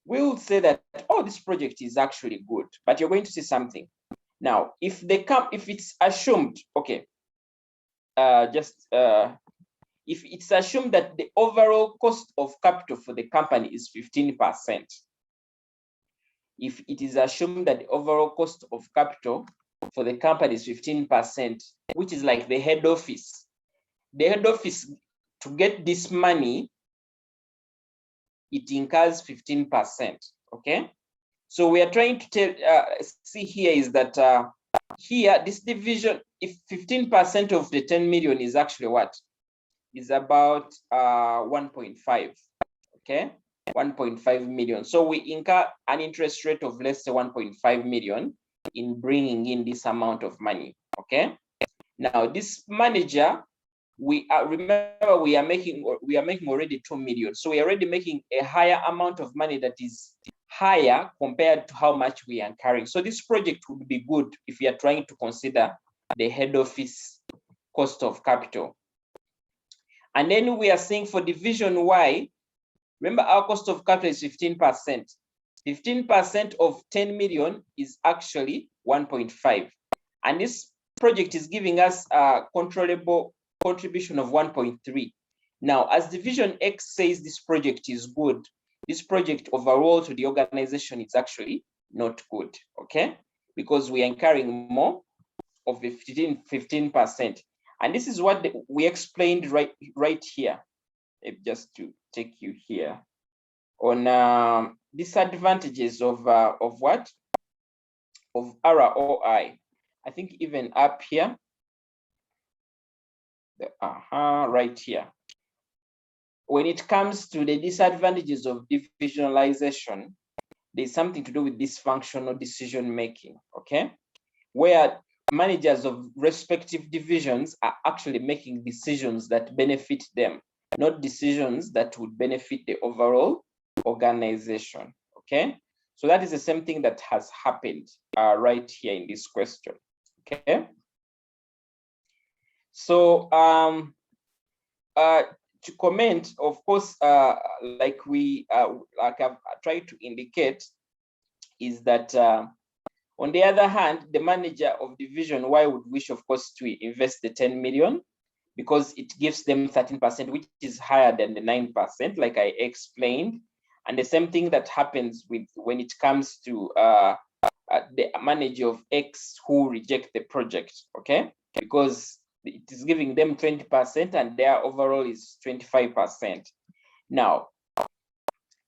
S1: We would say that, oh, this project is actually good, but you're going to see something. Now, if it's assumed, okay, if it's assumed that the overall cost of capital for the company is 15%, if it is assumed that the overall cost of capital for the company is 15%, which is like the head office to get this money, it incurs 15%. Okay, So we are trying to tell, see here is that here, this division, if 15% of the 10 million is actually what? Is about 1.5, okay? 1.5 million. So we incur an interest rate of, let's say, 1.5 million in bringing in this amount of money, okay? Now, this manager, remember we are making already 2 million. So we are already making a higher amount of money that is higher compared to how much we are incurring. So this project would be good if we are trying to consider the head office cost of capital. And then we are saying for division Y, remember our cost of capital is 15%. 15% of 10 million is actually 1.5. And this project is giving us a controllable contribution of 1.3. Now, as division X says this project is good, this project overall to the organization is actually not good, okay? Because we are incurring more of the 15%. And this is what we explained right here, just to take you here on disadvantages of what? Of ROI. I think even up here, right here. When it comes to the disadvantages of divisionalization, there's something to do with dysfunctional decision making, okay? Where managers of respective divisions are actually making decisions that benefit them, not decisions that would benefit the overall organization, okay? So that is the same thing that has happened right here in this question, okay? So to comment, of course, like I've tried to indicate, is that on the other hand, the manager of division Y would wish, of course, to invest the 10 million because it gives them 13%, which is higher than the 9%, like I explained. And the same thing that happens with when it comes to the manager of X who reject the project, okay? Because it is giving them 20% and their overall is 25%. Now,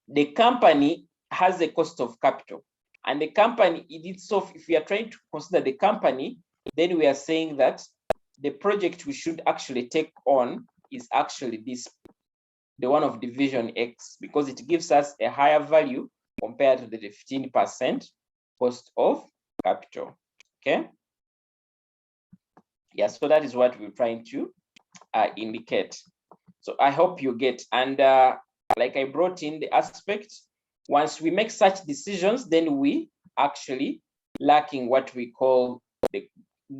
S1: the company has a cost of capital, and the company in itself, if we are trying to consider the company, then we are saying that the project we should actually take on is actually this, the one of division X, because it gives us a higher value compared to the 15% cost of capital, okay? Yeah, so that is what we're trying to indicate. So I hope you get, and like I brought in the aspect, once we make such decisions, then we actually lacking what we call the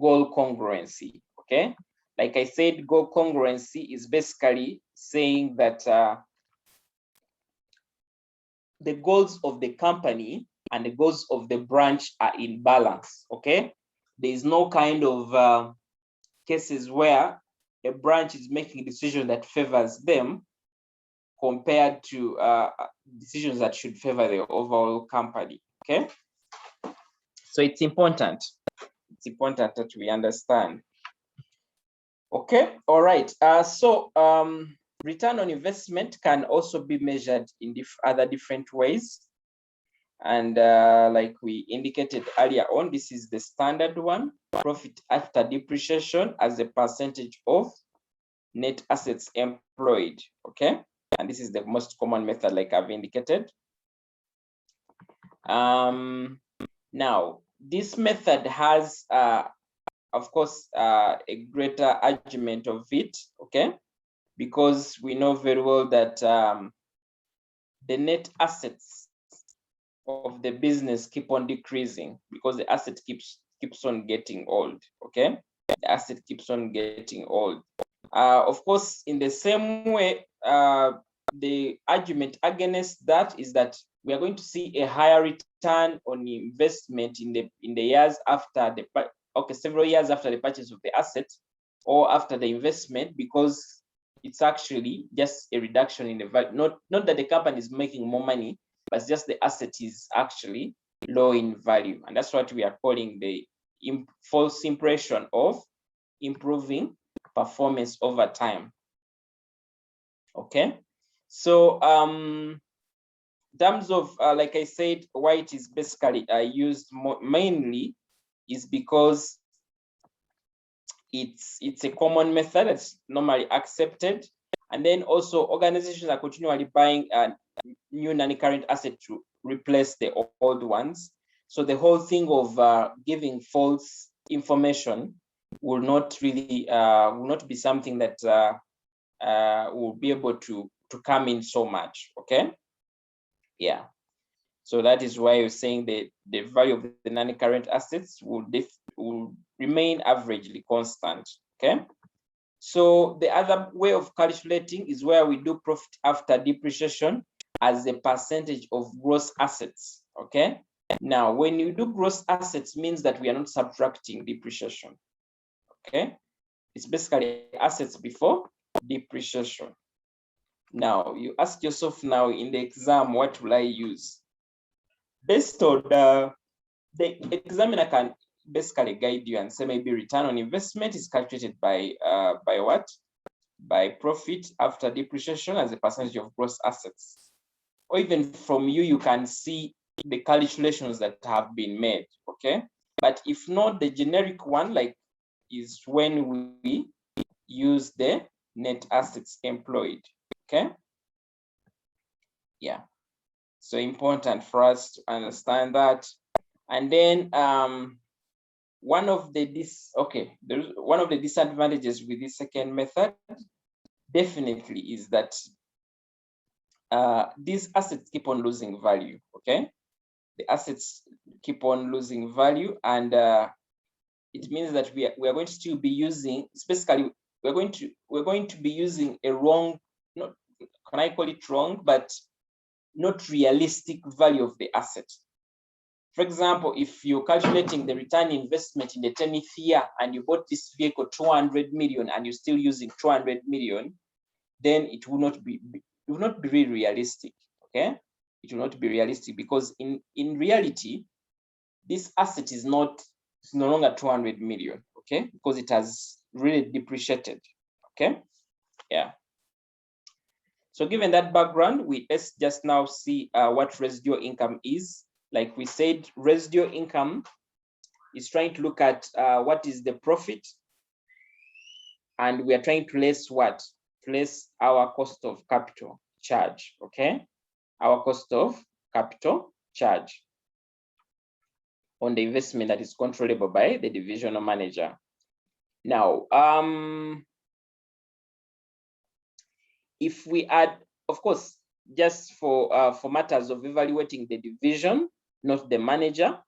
S1: goal congruency, okay? Like I said, goal congruency is basically saying that the goals of the company and the goals of the branch are in balance, okay? There is no kind of cases where a branch is making a decision that favors them compared to decisions that should favor the overall company, okay? So it's important that we understand. Okay, all right. So return on investment can also be measured in other different ways. And like we indicated earlier on, this is the standard one, profit after depreciation as a percentage of net assets employed, okay? And this is the most common method, like I've indicated. Now, this method has, of course, a greater argument of it, okay? Because we know very well that the net assets of the business keep on decreasing because the asset keeps on getting old, okay? The asset keeps on getting old. Of course, in the same way, the argument against that is that we are going to see a higher return on investment in the years after several years after the purchase of the asset or after the investment, because it's actually just a reduction in the value. Not that the company is making more money, but it's just the asset is actually low in value. And that's what we are calling the false impression of improving performance over time. Okay, so terms of, like I said, why it is basically used mainly is because it's a common method that's normally accepted. And then also organizations are continually buying new non-current assets to replace the old ones. So the whole thing of giving false information will not really will not be something that will be able to come in so much. Okay. Yeah. So that is why you're saying that the value of the non-current assets will remain averagely constant. Okay. So the other way of calculating is where we do profit after depreciation as a percentage of gross assets. Okay. Now, when you do gross assets, means that we are not subtracting depreciation. Okay. It's basically assets before depreciation. Now, you ask yourself now in the exam, what will I use? Based on the examiner can basically guide you and say maybe return on investment is calculated by what? By profit after depreciation as a percentage of gross assets. Or even from you, you can see the calculations that have been made. Okay. But if not, the generic one like is when we use the net assets employed. Okay. Yeah. So important for us to understand that. And then one of the disadvantages with this second method definitely is that these assets keep on losing value. Okay, the assets keep on losing value, and it means that we are going to still be using, basically we're going to be using a wrong, not, can I call it wrong, but not realistic value of the asset. For example, if you're calculating the return investment in the 10th year and you bought this vehicle 200 million and you're still using 200 million, then it will not be really realistic. Okay, it will not be realistic because in reality, this asset is no longer 200 million. Okay, because it has really depreciated. Okay, yeah. So given that background, let's just now see what residual income is. Like we said, residual income is trying to look at what is the profit, and we are trying to less what? Less our cost of capital charge. Okay, our cost of capital charge on the investment that is controllable by the divisional manager. Now, if we add, of course, just for matters of evaluating the division, not the manager,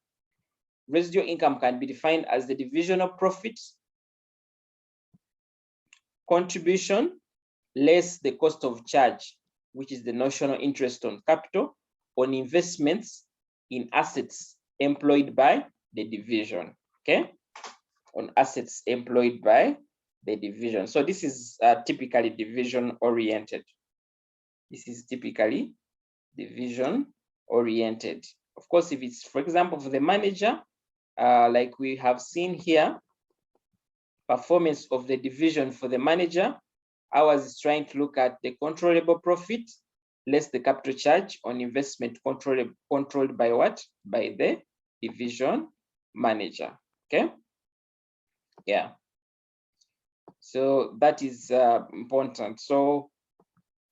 S1: residual income can be defined as the divisional profit contribution less the cost of charge, which is the notional interest on capital on investments in assets employed by the division. Okay, on assets employed by the division. So this is typically division oriented. This is typically division oriented. Of course, if it's, for example, for the manager, like we have seen here, performance of the division for the manager, ours is trying to look at the controllable profit less the capital charge on investment controlled by what? By the division manager. Okay. Yeah. So that is important. So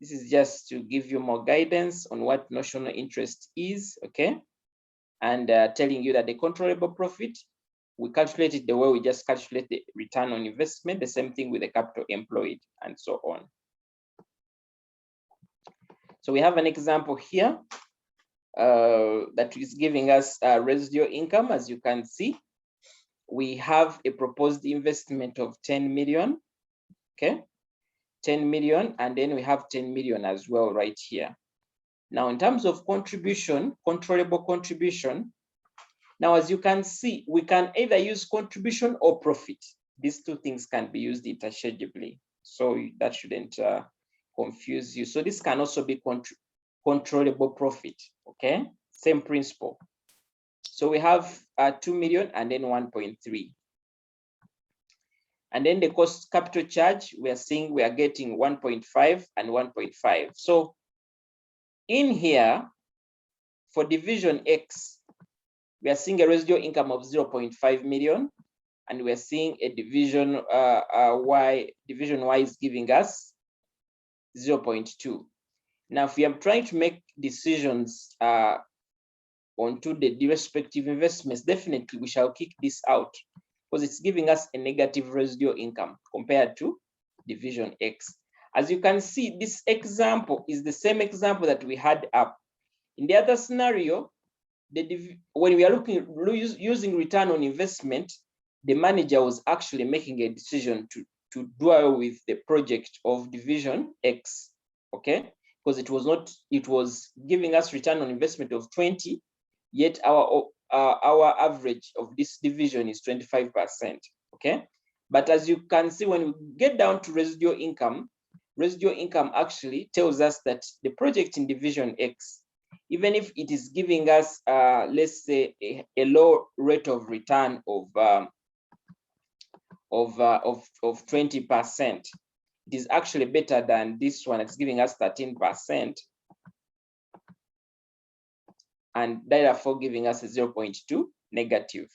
S1: this is just to give you more guidance on what notional interest is. Okay. And telling you that the controllable profit, we calculate it the way we just calculate the return on investment, the same thing with the capital employed and so on. So we have an example here that is giving us residual income. As you can see, we have a proposed investment of 10 million, okay? 10 million, and then we have 10 million as well right here. Now, in terms of contribution, controllable contribution, now, as you can see, we can either use contribution or profit. These two things can be used interchangeably. So that shouldn't confuse you. So this can also be controllable profit, okay? Same principle. So we have 2 million and then 1.3. And then the cost capital charge, we are seeing we are getting 1.5 and 1.5. So in here, for division X, we are seeing a residual income of 0.5 million, and we are seeing a division Y is giving us 0.2. Now, if we are trying to make decisions onto the respective investments, definitely we shall kick this out because it's giving us a negative residual income compared to division X. As you can see, this example is the same example that we had up. In the other scenario, when we are using return on investment, the manager was actually making a decision to do with the project of division X, okay? Because it was giving us return on investment of 20, yet our average of this division is 25%, okay? But as you can see, when we get down to residual income actually tells us that the project in division X, even if it is giving us, let's say, a low rate of return of 20%, it is actually better than this one. It's giving us 13%, and therefore giving us a 0.2 negative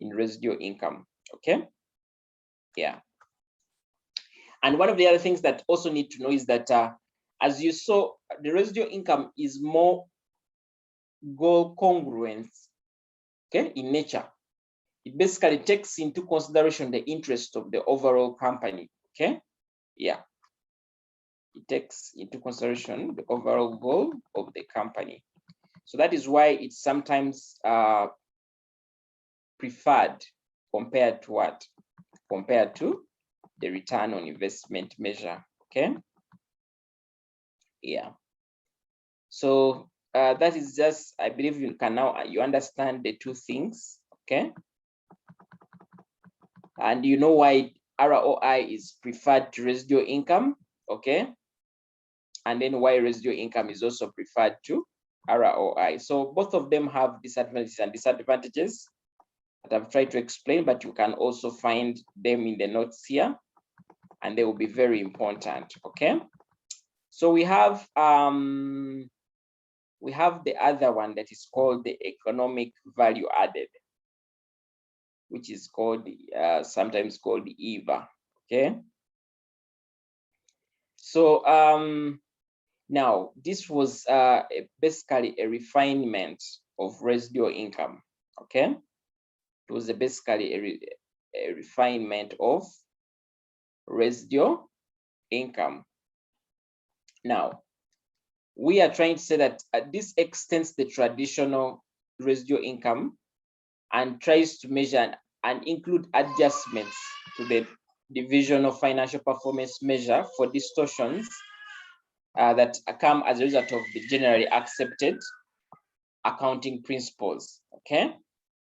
S1: in residual income. Okay, yeah. And one of the other things that also need to know is that, as you saw, the residual income is more goal congruent, okay, in nature. It basically takes into consideration the interest of the overall company, okay? Yeah. It takes into consideration the overall goal of the company. So that is why it's sometimes preferred compared to what? Compared to the return on investment measure, okay? Yeah. So that is just, I believe you can now, you understand the two things, okay? And you know why ROI is preferred to residual income, okay? And then why residual income is also preferred to ROI. So both of them have disadvantages and disadvantages that I've tried to explain, but you can also find them in the notes here, and they will be very important, okay? So we have the other one that is called the economic value added, which is called sometimes called the EVA, okay? So now this was basically a refinement of residual income, okay? It was basically a refinement of residual income. Now, we are trying to say that this extends the traditional residual income and tries to measure and include adjustments to the divisional financial performance measure for distortions that come as a result of the generally accepted accounting principles, okay?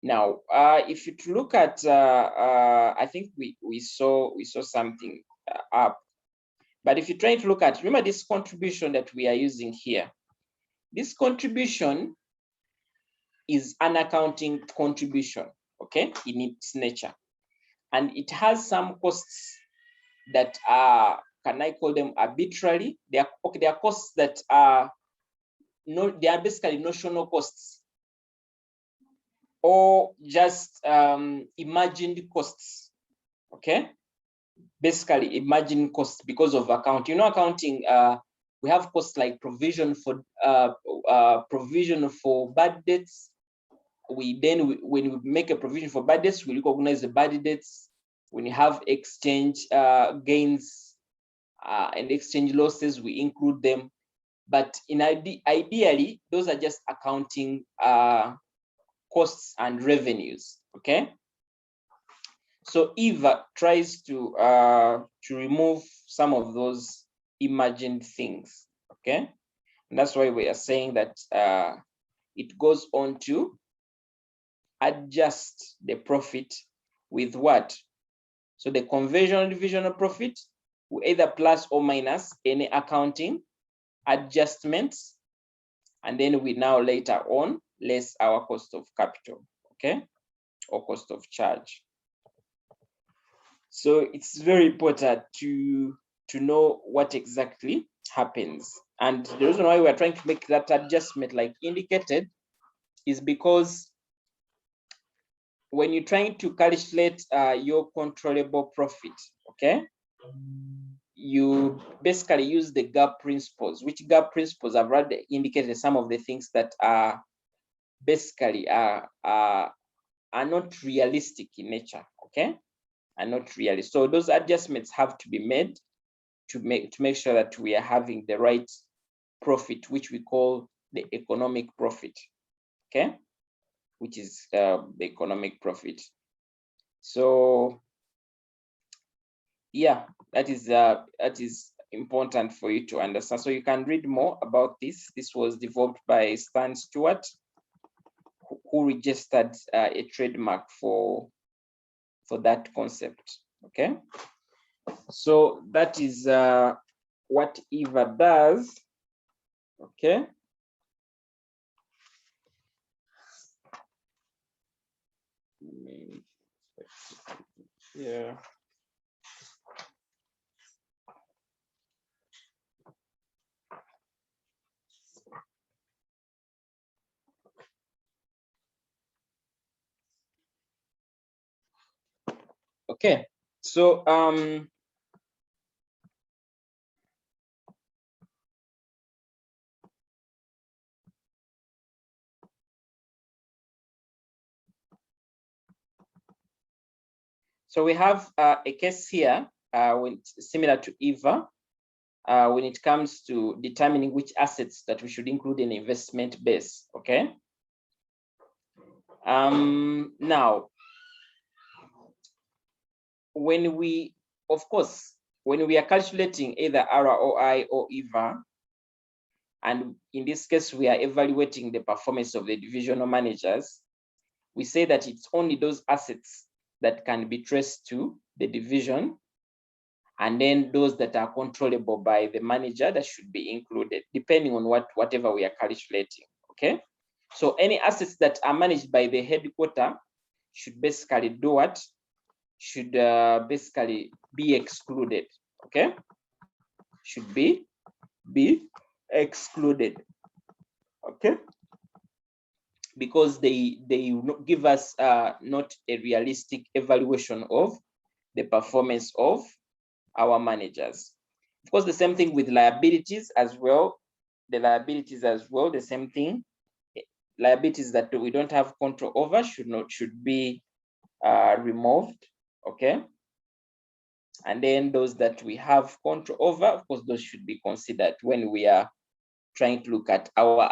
S1: Now, if you look at, I think we saw something up, but if you try to look at, remember this contribution that we are using here. This contribution is an accounting contribution, okay, in its nature, and it has some costs that are, can I call them arbitrary? They are okay. They are costs that are they are basically notional costs, or just imagined costs, okay? Basically imagined costs because of account. You know, accounting, we have costs like provision for bad debts. When we make a provision for bad debts, we recognize the bad debts. When you have exchange gains and exchange losses, we include them. But ideally, those are just accounting costs and revenues, okay? So EVA tries to remove some of those imagined things, okay? And that's why we are saying that it goes on to adjust the profit with what? So the conventional divisional profit will either plus or minus any accounting adjustments, and then we now later on less our cost of capital, okay, or cost of charge. So it's very important to know what exactly happens And the reason why we are trying to make that adjustment like indicated is because when you're trying to calculate your controllable profit, okay, you basically use the gap principles, which gap principles I've already indicated some of the things that are basically are not realistic in nature, okay, are not realistic. So those adjustments have to be made to make sure that we are having the right profit, which we call the economic profit, okay, which is the economic profit. So yeah, that is important for you to understand. So you can read more about this. This was developed by Stan Stewart, who registered a trademark for that concept. Okay, so that is what Eva does. Okay. Yeah. Okay, so we have a case here when similar to Eva, when it comes to determining which assets that we should include in investment base. Okay. Now, when we, of course, when we are calculating either ROI or Eva, and in this case we are evaluating the performance of the divisional managers, we say that it's only those assets that can be traced to the division, and then those that are controllable by the manager that should be included, depending on whatever we are calculating. Okay, so any assets that are managed by the headquarter should basically do what? Should basically be excluded. Okay, should be excluded. Okay, because they give us not a realistic evaluation of the performance of our managers. Of course, the same thing with liabilities as well. The liabilities as well, the same thing. Liabilities that we don't have control over should be removed. Okay. And then those that we have control over, of course, those should be considered when we are trying to look at our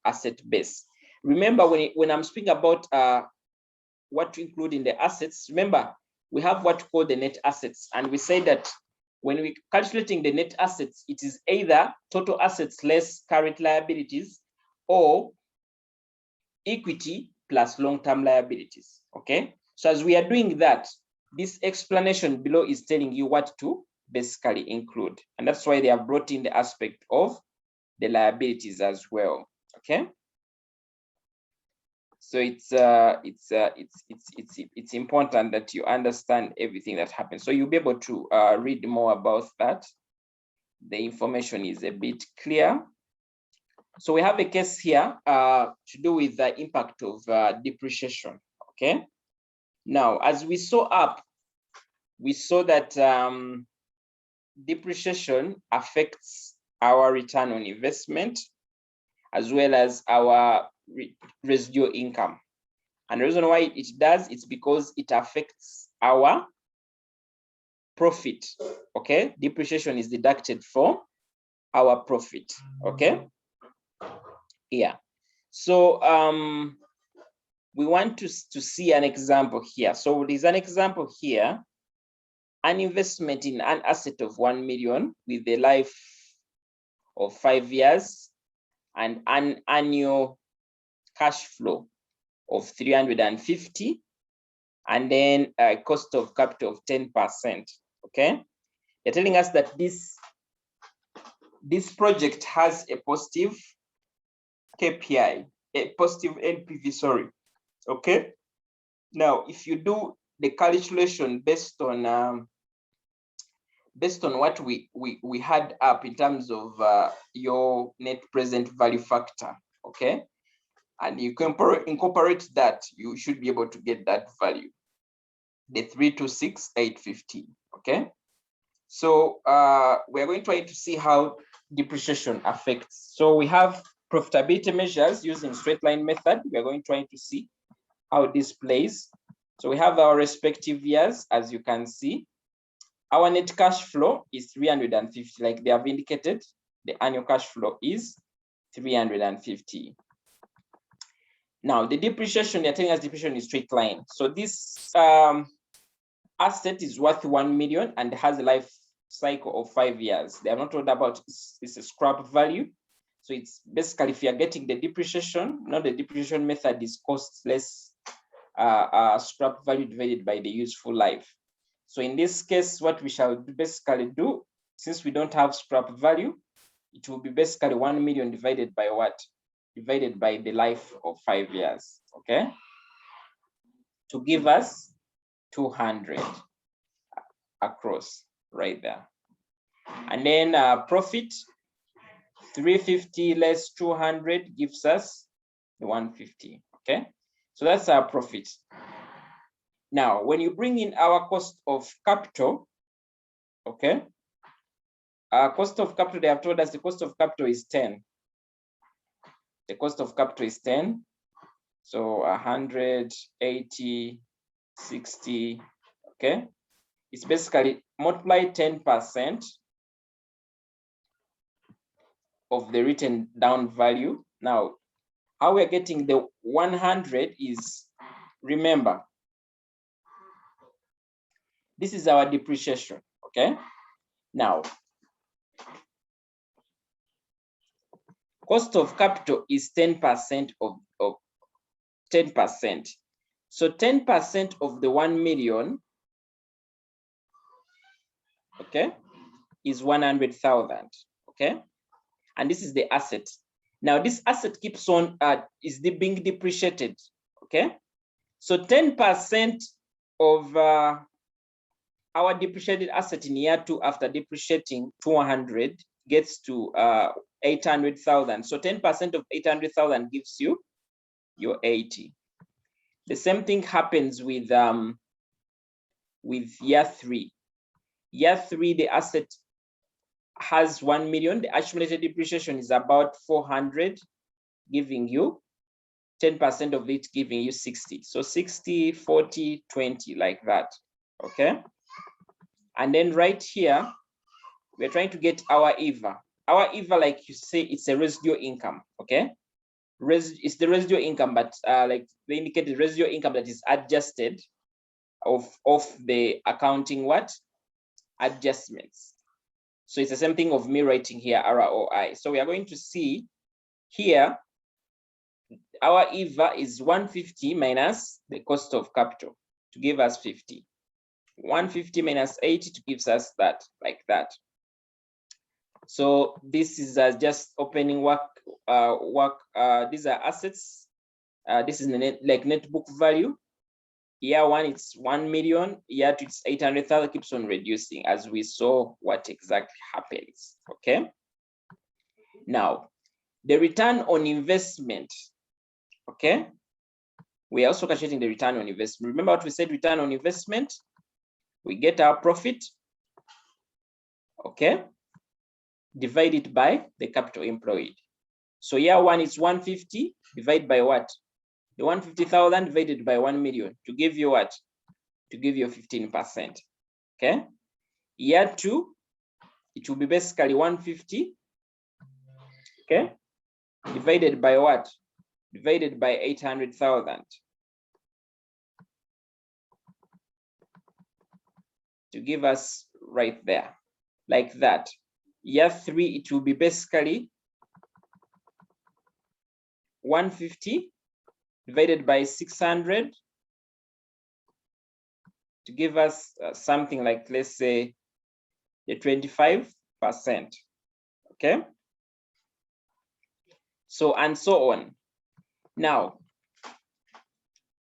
S1: asset base. Remember, when I'm speaking about what to include in the assets, remember we have what we call the net assets, and we say that when we're calculating the net assets, it is either total assets less current liabilities or equity plus long-term liabilities. Okay, so as we are doing that, this explanation below is telling you what to basically include, and that's why they have brought in the aspect of the liabilities as well. Okay, so it's important that you understand everything that happens, so you'll be able to read more about that. The information is a bit clear. So we have a case here to do with the impact of depreciation. Okay, now as we saw up, we saw that depreciation affects our return on investment as well as our residual income. And the reason why it does, it's because it affects our profit. Okay, depreciation is deducted from our profit. Okay, yeah. So we want to see an example here. So there's an example here: an investment in an asset of 1 million with a life of 5 years and an annual cash flow of 350, and then a cost of capital of 10%. Okay, they're telling us that this project has a positive KPI, a positive NPV, sorry. Okay, now if you do the calculation based on based on what we had up in terms of your net present value factor, okay? And you can incorporate that, you should be able to get that value, the 326,850, okay? So we're going to try to see how depreciation affects. So we have profitability measures using straight line method. We're going to try to see how this plays. So we have our respective years, as you can see. Our net cash flow is 350, like they have indicated. The annual cash flow is 350. Now, the depreciation, they're telling us depreciation is straight line. So this asset is worth 1 million and has a life cycle of 5 years. They are not told about it's a scrap value. So it's basically, if you're getting the depreciation, not the depreciation method is cost less scrap value divided by the useful life. So in this case, what we shall basically do, since we don't have scrap value, it will be basically 1 million divided by what? Divided by the life of 5 years, okay? To give us 200 across right there. And then profit, 350 less 200 gives us the 150, okay? So that's our profit. Now, when you bring in our cost of capital, okay? Cost of capital, they have told us the cost of capital is 10. The cost of capital is 10. So 100, 80, 60, okay? It's basically multiply 10% of the written down value. Now, how we're getting the 100 is, remember, this is our depreciation, okay? Now, cost of capital is 10% of 10%. So 10% of the 1 million, okay, is 100,000, okay? And this is the asset. Now this asset keeps on, is being depreciated, okay? So 10% of our depreciated asset in year 2 after depreciating 200 gets to 800,000. So 10% of 800,000 gives you your 80. The same thing happens with year 3. Year 3, the asset has 1 million. The accumulated depreciation is about 400, giving you 10% of it, giving you 60. So 60, 40, 20, like that, okay? And then right here, we're trying to get our EVA. Our EVA, like you say, it's a residual income, okay? It's the residual income, but like they indicated, residual income that is adjusted of the accounting what? Adjustments. So it's the same thing of me writing here ROI. So we are going to see here, our EVA is 150 minus the cost of capital to give us 50. 150 minus 80 to gives us that, like that. So this is just opening work. These are assets. This is net book value. Year 1, it's 1 million. Year 2, it's 800,000. Keeps on reducing as we saw what exactly happens. Okay. Now, the return on investment. Okay. We are also calculating the return on investment. Remember what we said? Return on investment. We get our profit. Okay. Divide it by the capital employed. So year 1 is 150. Divide by what? The 150,000 divided by 1 million to give you what? To give you 15%. Okay. Year 2, it will be basically 150. Okay. Divided by what? Divided by 800,000. To give us right there, like that. Year 3, it will be basically 150 divided by 600 to give us something like, let's say, the 25%. Okay. So, and so on. Now,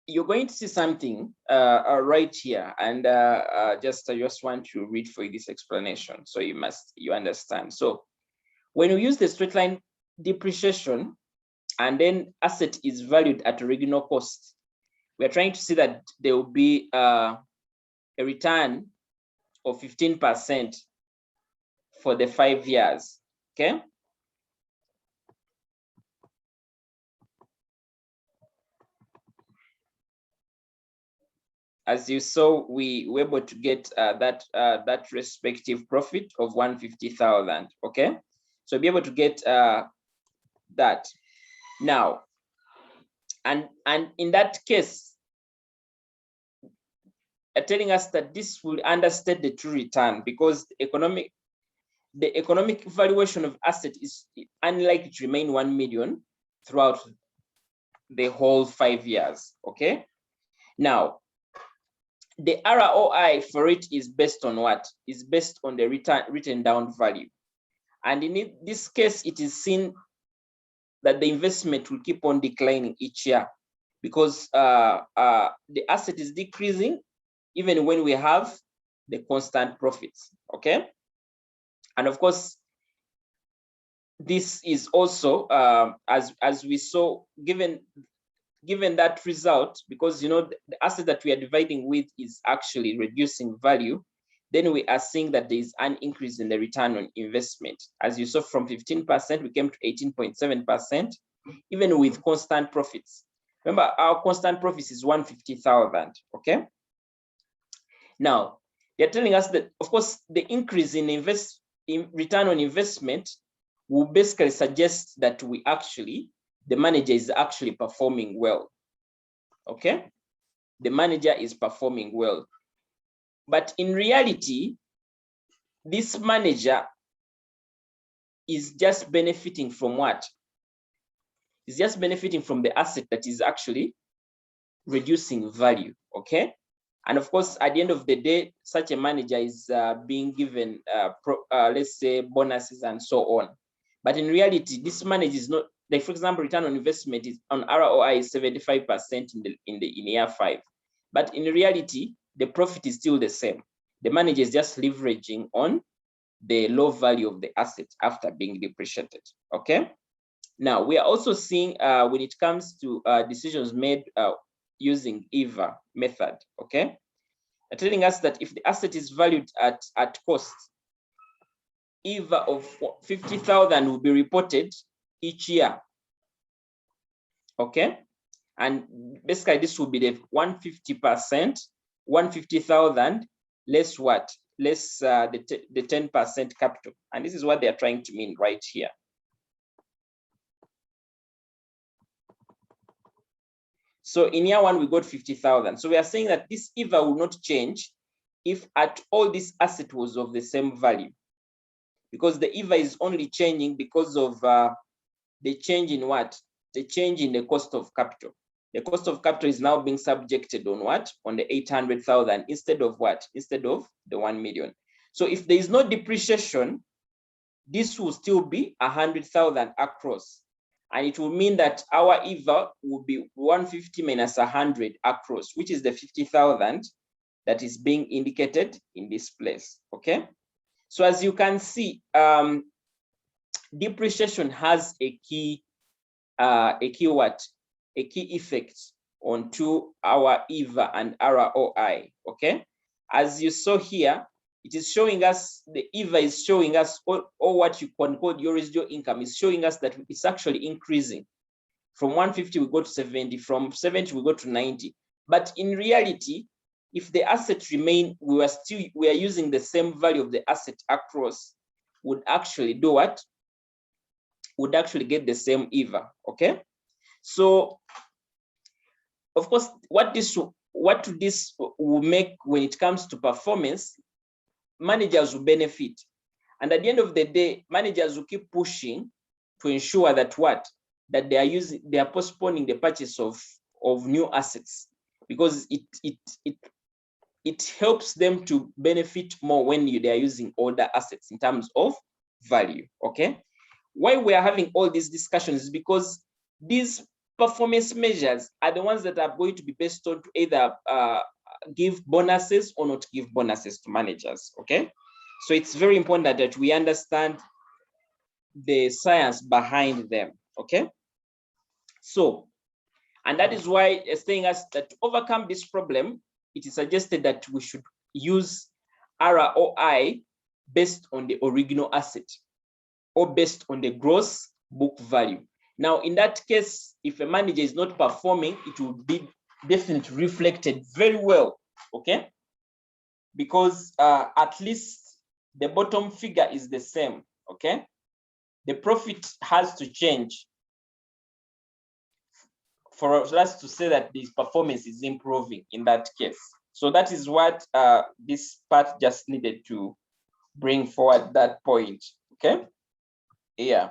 S1: you're going to see something right here, and I just want to read for you this explanation so you understand. So when you use the straight line depreciation and then asset is valued at original cost, we are trying to see that there will be a return of 15% for the 5 years. Okay. As you saw, we were able to get that respective profit of 150,000. Okay, so be able to get that now, and in that case, telling us that this will understate the true return because the economic valuation of asset is unlikely to remain 1 million throughout the whole 5 years. Okay, now the ROI for it is based on what? Is based on the written down value. And in this case, it is seen that the investment will keep on declining each year because the asset is decreasing even when we have the constant profits. Okay. And of course, this is also, as we saw, given that result, because the asset that we are dividing with is actually reducing value, then we are seeing that there is an increase in the return on investment. As you saw, from 15%, we came to 18.7%, even with constant profits. Remember, our constant profits is 150,000. Okay. Now, they're telling us that, of course, the increase in return on investment will basically suggest that the manager is actually performing well. Okay, the manager is performing well, but in reality, this manager is just benefiting from what? Is just benefiting from the asset that is actually reducing value. Okay, and of course, at the end of the day, such a manager is being given, let's say, bonuses and so on. But in reality, this manager is not, like, for example, return on investment is on ROI is 75% in year 5. But in reality, the profit is still the same. The manager is just leveraging on the low value of the asset after being depreciated. Okay. Now, we are also seeing when it comes to decisions made using EVA method. Okay. They're telling us that if the asset is valued at cost, EVA of 50,000 will be reported each year. Okay, and basically this will be the 150%, 150,000 less what? Less the 10% capital, and this is what they are trying to mean right here. So in year 1 we got 50,000. So we are saying that this EVA will not change if at all this asset was of the same value, because the EVA is only changing because of the change in what? The change in the cost of capital. The cost of capital is now being subjected on what? On the 800,000 instead of what? Instead of the 1 million. So if there is no depreciation, this will still be 100,000 across. And it will mean that our EVA will be 150 minus 100 across, which is the 50,000 that is being indicated in this place. Okay. So as you can see, depreciation has a key effect onto our EVA and ROI. Okay, as you saw here, it is showing us, the EVA is showing us, or what you can call your residual income is showing us that it's actually increasing. From 150 we go to 70, from 70 we go to 90. But in reality, if the assets remain, we are using the same value of the asset across, would actually do what? Would actually get the same EVA. Okay, so of course, what this will make when it comes to performance, managers will benefit, and at the end of the day, managers will keep pushing to ensure that what? That they are postponing the purchase of new assets, because it helps them to benefit more when they are using older assets in terms of value. Okay, why we are having all these discussions is because these performance measures are the ones that are going to be based on to either give bonuses or not give bonuses to managers. Okay, so it's very important that we understand the science behind them. Okay, so, and that is why it's saying us that to overcome this problem, it is suggested that we should use ROI based on the original asset or based on the gross book value. Now, in that case, if a manager is not performing, it will be definitely reflected very well, okay? Because at least the bottom figure is the same, okay? The profit has to change for us to say that this performance is improving in that case. So that is what this part just needed to bring forward that point, okay? Yeah.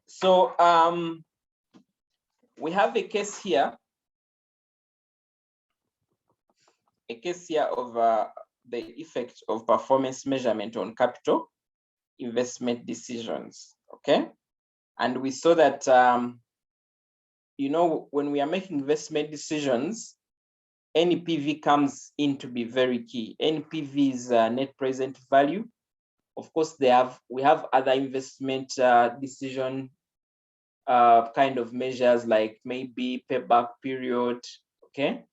S1: So we have a case here of the effect of performance measurement on capital investment decisions, okay? And we saw that, you know, when we are making investment decisions, NPV comes in to be very key. NPV is net present value. Of course, we have other investment decision kind of measures like maybe payback period, okay,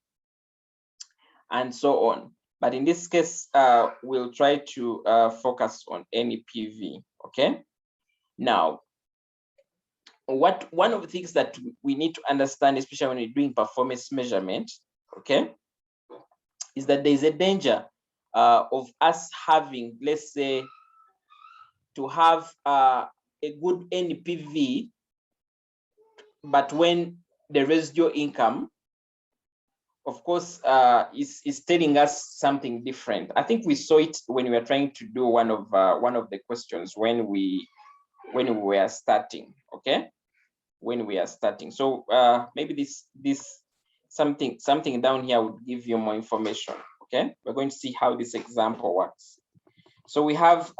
S1: and so on. But in this case, we'll try to focus on NPV, okay? Now, one of the things that we need to understand, especially when we're doing performance measurement, okay, is that there's a danger of us having, let's say, to have a good NPV, but when the residual income, of course, is telling us something different. I think we saw it when we were trying to do one of the questions when we were starting, okay? When we are starting. So maybe this something down here would give you more information, okay? We're going to see how this example works. So we have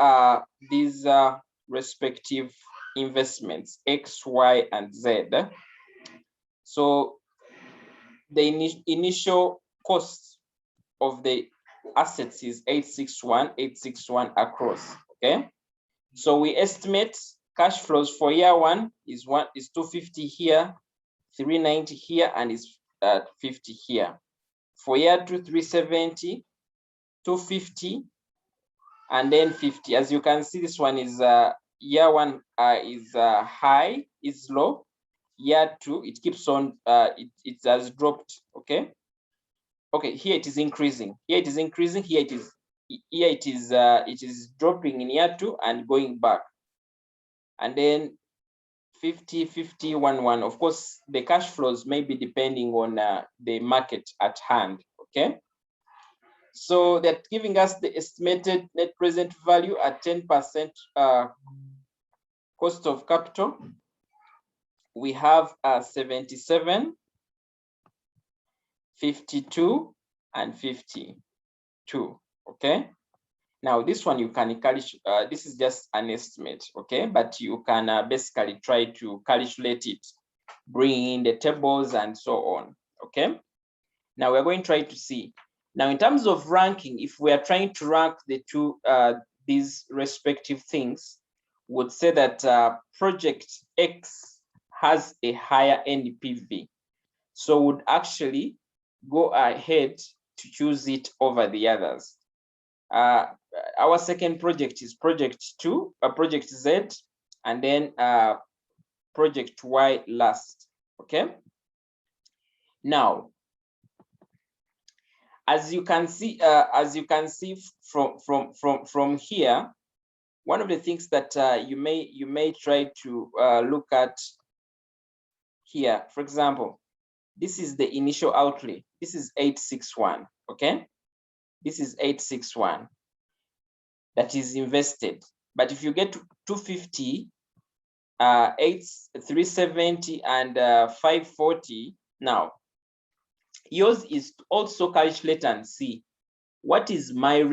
S1: these respective investments, X, Y, and Z. So the initial cost of the assets is 861 across, okay? So we estimate cash flows for year one is 250 here, 390 here, and is 50 here. For year two, 370, 250, and then 50. As you can see, this one is year one is high, is low. Year two, it keeps on, it has dropped, okay? Okay, here it is increasing. Here it is increasing. Here it is dropping in year two and going back. And then 50, 50, 1, 1. Of course, the cash flows may be depending on the market at hand, okay? So they're giving us the estimated net present value at 10% cost of capital. We have 77, 52, and 52, okay? Now this one you can calculate, this is just an estimate, okay? But you can basically try to calculate it, bring in the tables and so on, okay? Now we're going to try to see. Now in terms of ranking, if we are trying to rank the two, these respective things, would say that project X has a higher NPV. So would actually go ahead to choose it over the others. Our second project is project 2, project Z, and then project Y last, okay? Now, as you can see from here, one of the things that you may try to look at here, for example, this is the initial outlay. This is 861, okay? This is 861 that is invested. But if you get to 250, 370, and 540, now, yours is to also calculate and see what is my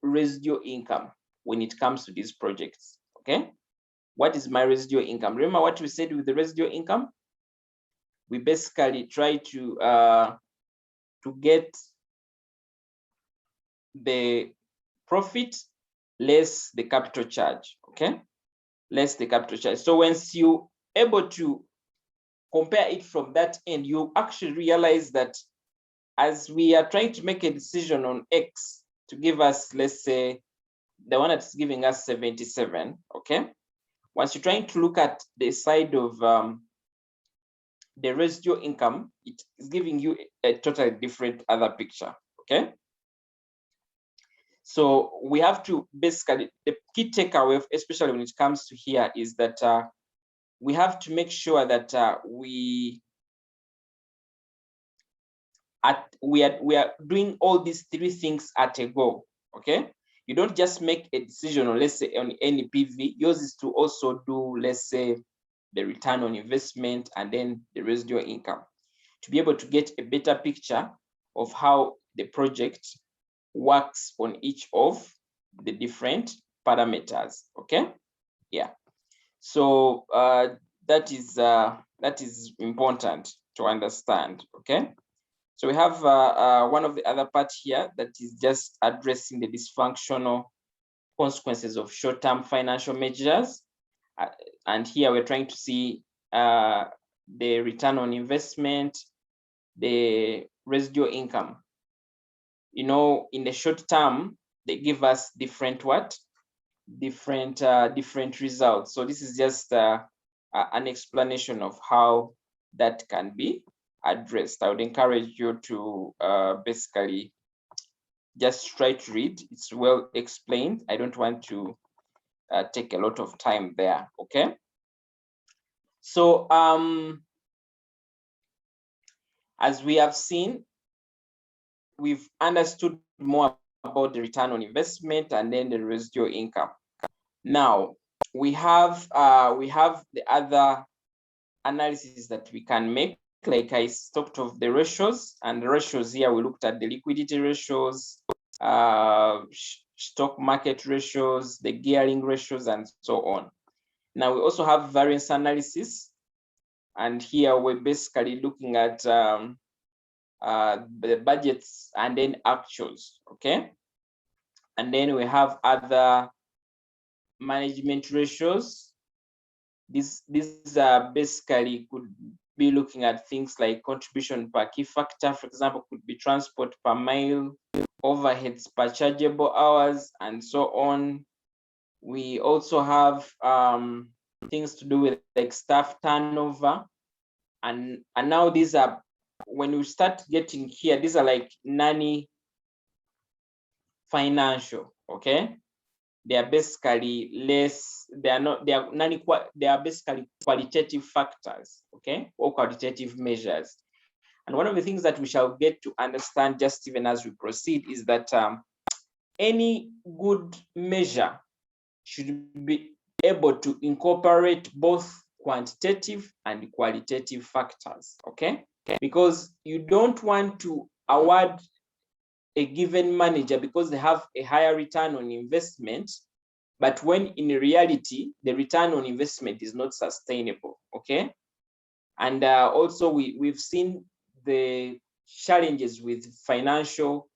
S1: residual income when it comes to these projects, okay? What is my residual income? Remember what we said with the residual income? we basically try to get the profit less the capital charge, okay? Less the capital charge. So once you able to compare it from that end, you actually realize that as we are trying to make a decision on X to give us, let's say, the one that's giving us 77, okay? Once you're trying to look at the side of the residual income, it is giving you a totally different other picture, okay? So we have to basically, the key takeaway, especially when it comes to here, is that we have to make sure that we are doing all these three things at a go, okay? You don't just make a decision on, let's say, on any PV. Yours is to also do, let's say, the return on investment and then the residual income, to be able to get a better picture of how the project works on each of the different parameters, okay? Yeah. So that is important to understand, okay? So we have one of the other parts here that is just addressing the dysfunctional consequences of short-term financial measures. And here we're trying to see the return on investment, the residual income. You know, in the short term, they give us different different results. So this is just an explanation of how that can be addressed. I would encourage you to basically just try to read. It's well explained. I don't want to take a lot of time there, okay? So as we have seen, we've understood more about the return on investment and then the residual income. Now we have the other analysis that we can make. Like I talked of the ratios, and the ratios here we looked at the liquidity ratios, stock market ratios, the gearing ratios, and so on. Now we also have variance analysis, and here we're basically looking at the budgets and then actuals, okay? And then we have other management ratios. These are basically could be looking at things like contribution per key factor, for example, could be transport per mile, overheads per chargeable hours, and so on. We also have things to do with like staff turnover, and now these are, when we start getting here, these are like financial, okay? They are basically less, they are basically qualitative factors, okay, or qualitative measures. And one of the things that we shall get to understand just even as we proceed is that any good measure should be able to incorporate both quantitative and qualitative factors, okay? Because you don't want to award a given manager because they have a higher return on investment, but when in reality, the return on investment is not sustainable, okay? And also we've seen the challenges with financial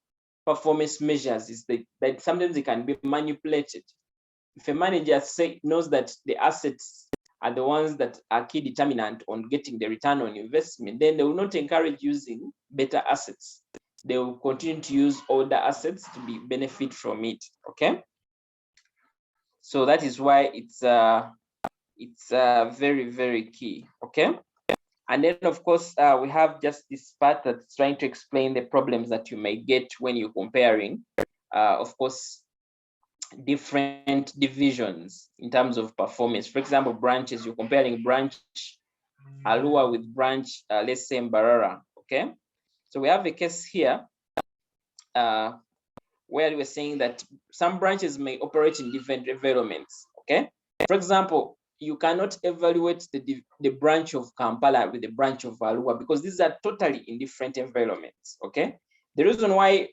S1: performance measures is that sometimes they can be manipulated. If a manager knows that the assets are the ones that are key determinant on getting the return on investment, then they will not encourage using better assets. They will continue to use older assets to benefit from it, okay? So that is why it's very, very key, okay? And then of course, we have just this part that's trying to explain the problems that you may get when you're comparing, of course, different divisions in terms of performance. For example, branches, you're comparing branch Alua with branch, let's say Mbarara, okay? So we have a case here where we're saying that some branches may operate in different environments, okay? For example, you cannot evaluate the branch of Kampala with the branch of Alua because these are totally in different environments, okay? The reason why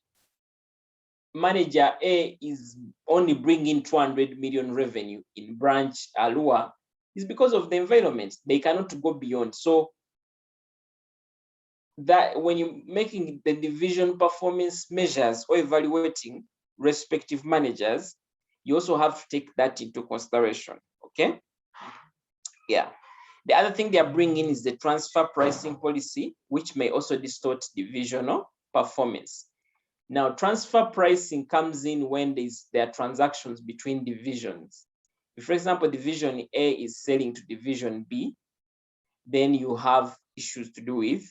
S1: manager A is only bringing 200 million revenue in branch Alua is because of the environment. They cannot go beyond. So that when you're making the division performance measures or evaluating respective managers, you also have to take that into consideration. Okay. Yeah. The other thing they are bringing is the transfer pricing policy, which may also distort divisional performance. Now, transfer pricing comes in when there are transactions between divisions. If, for example, division A is selling to division B, then you have issues to do with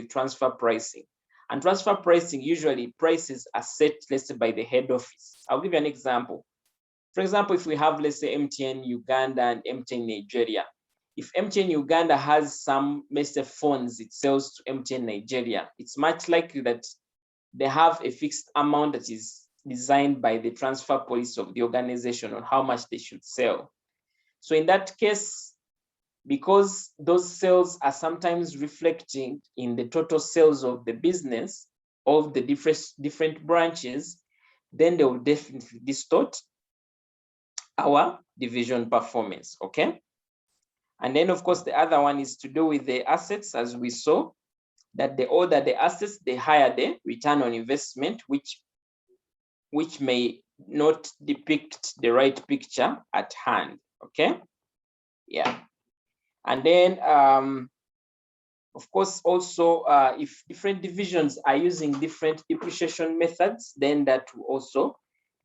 S1: transfer pricing. And transfer pricing, usually prices are set, let's say, by the head office. I'll give you an example. For example, if we have, let's say, MTN Uganda and MTN Nigeria, if MTN Uganda has some, let's say, phones it sells to MTN Nigeria, it's much likely that they have a fixed amount that is designed by the transfer policy of the organization on how much they should sell. So in that case, because those sales are sometimes reflecting in the total sales of the business of the different branches, then they will definitely distort our division performance. Okay. And then, of course, the other one is to do with the assets, as we saw, that the older the assets, the higher the return on investment, which may not depict the right picture at hand. Okay. Yeah. And then, of course, also, if different divisions are using different depreciation methods, then that will also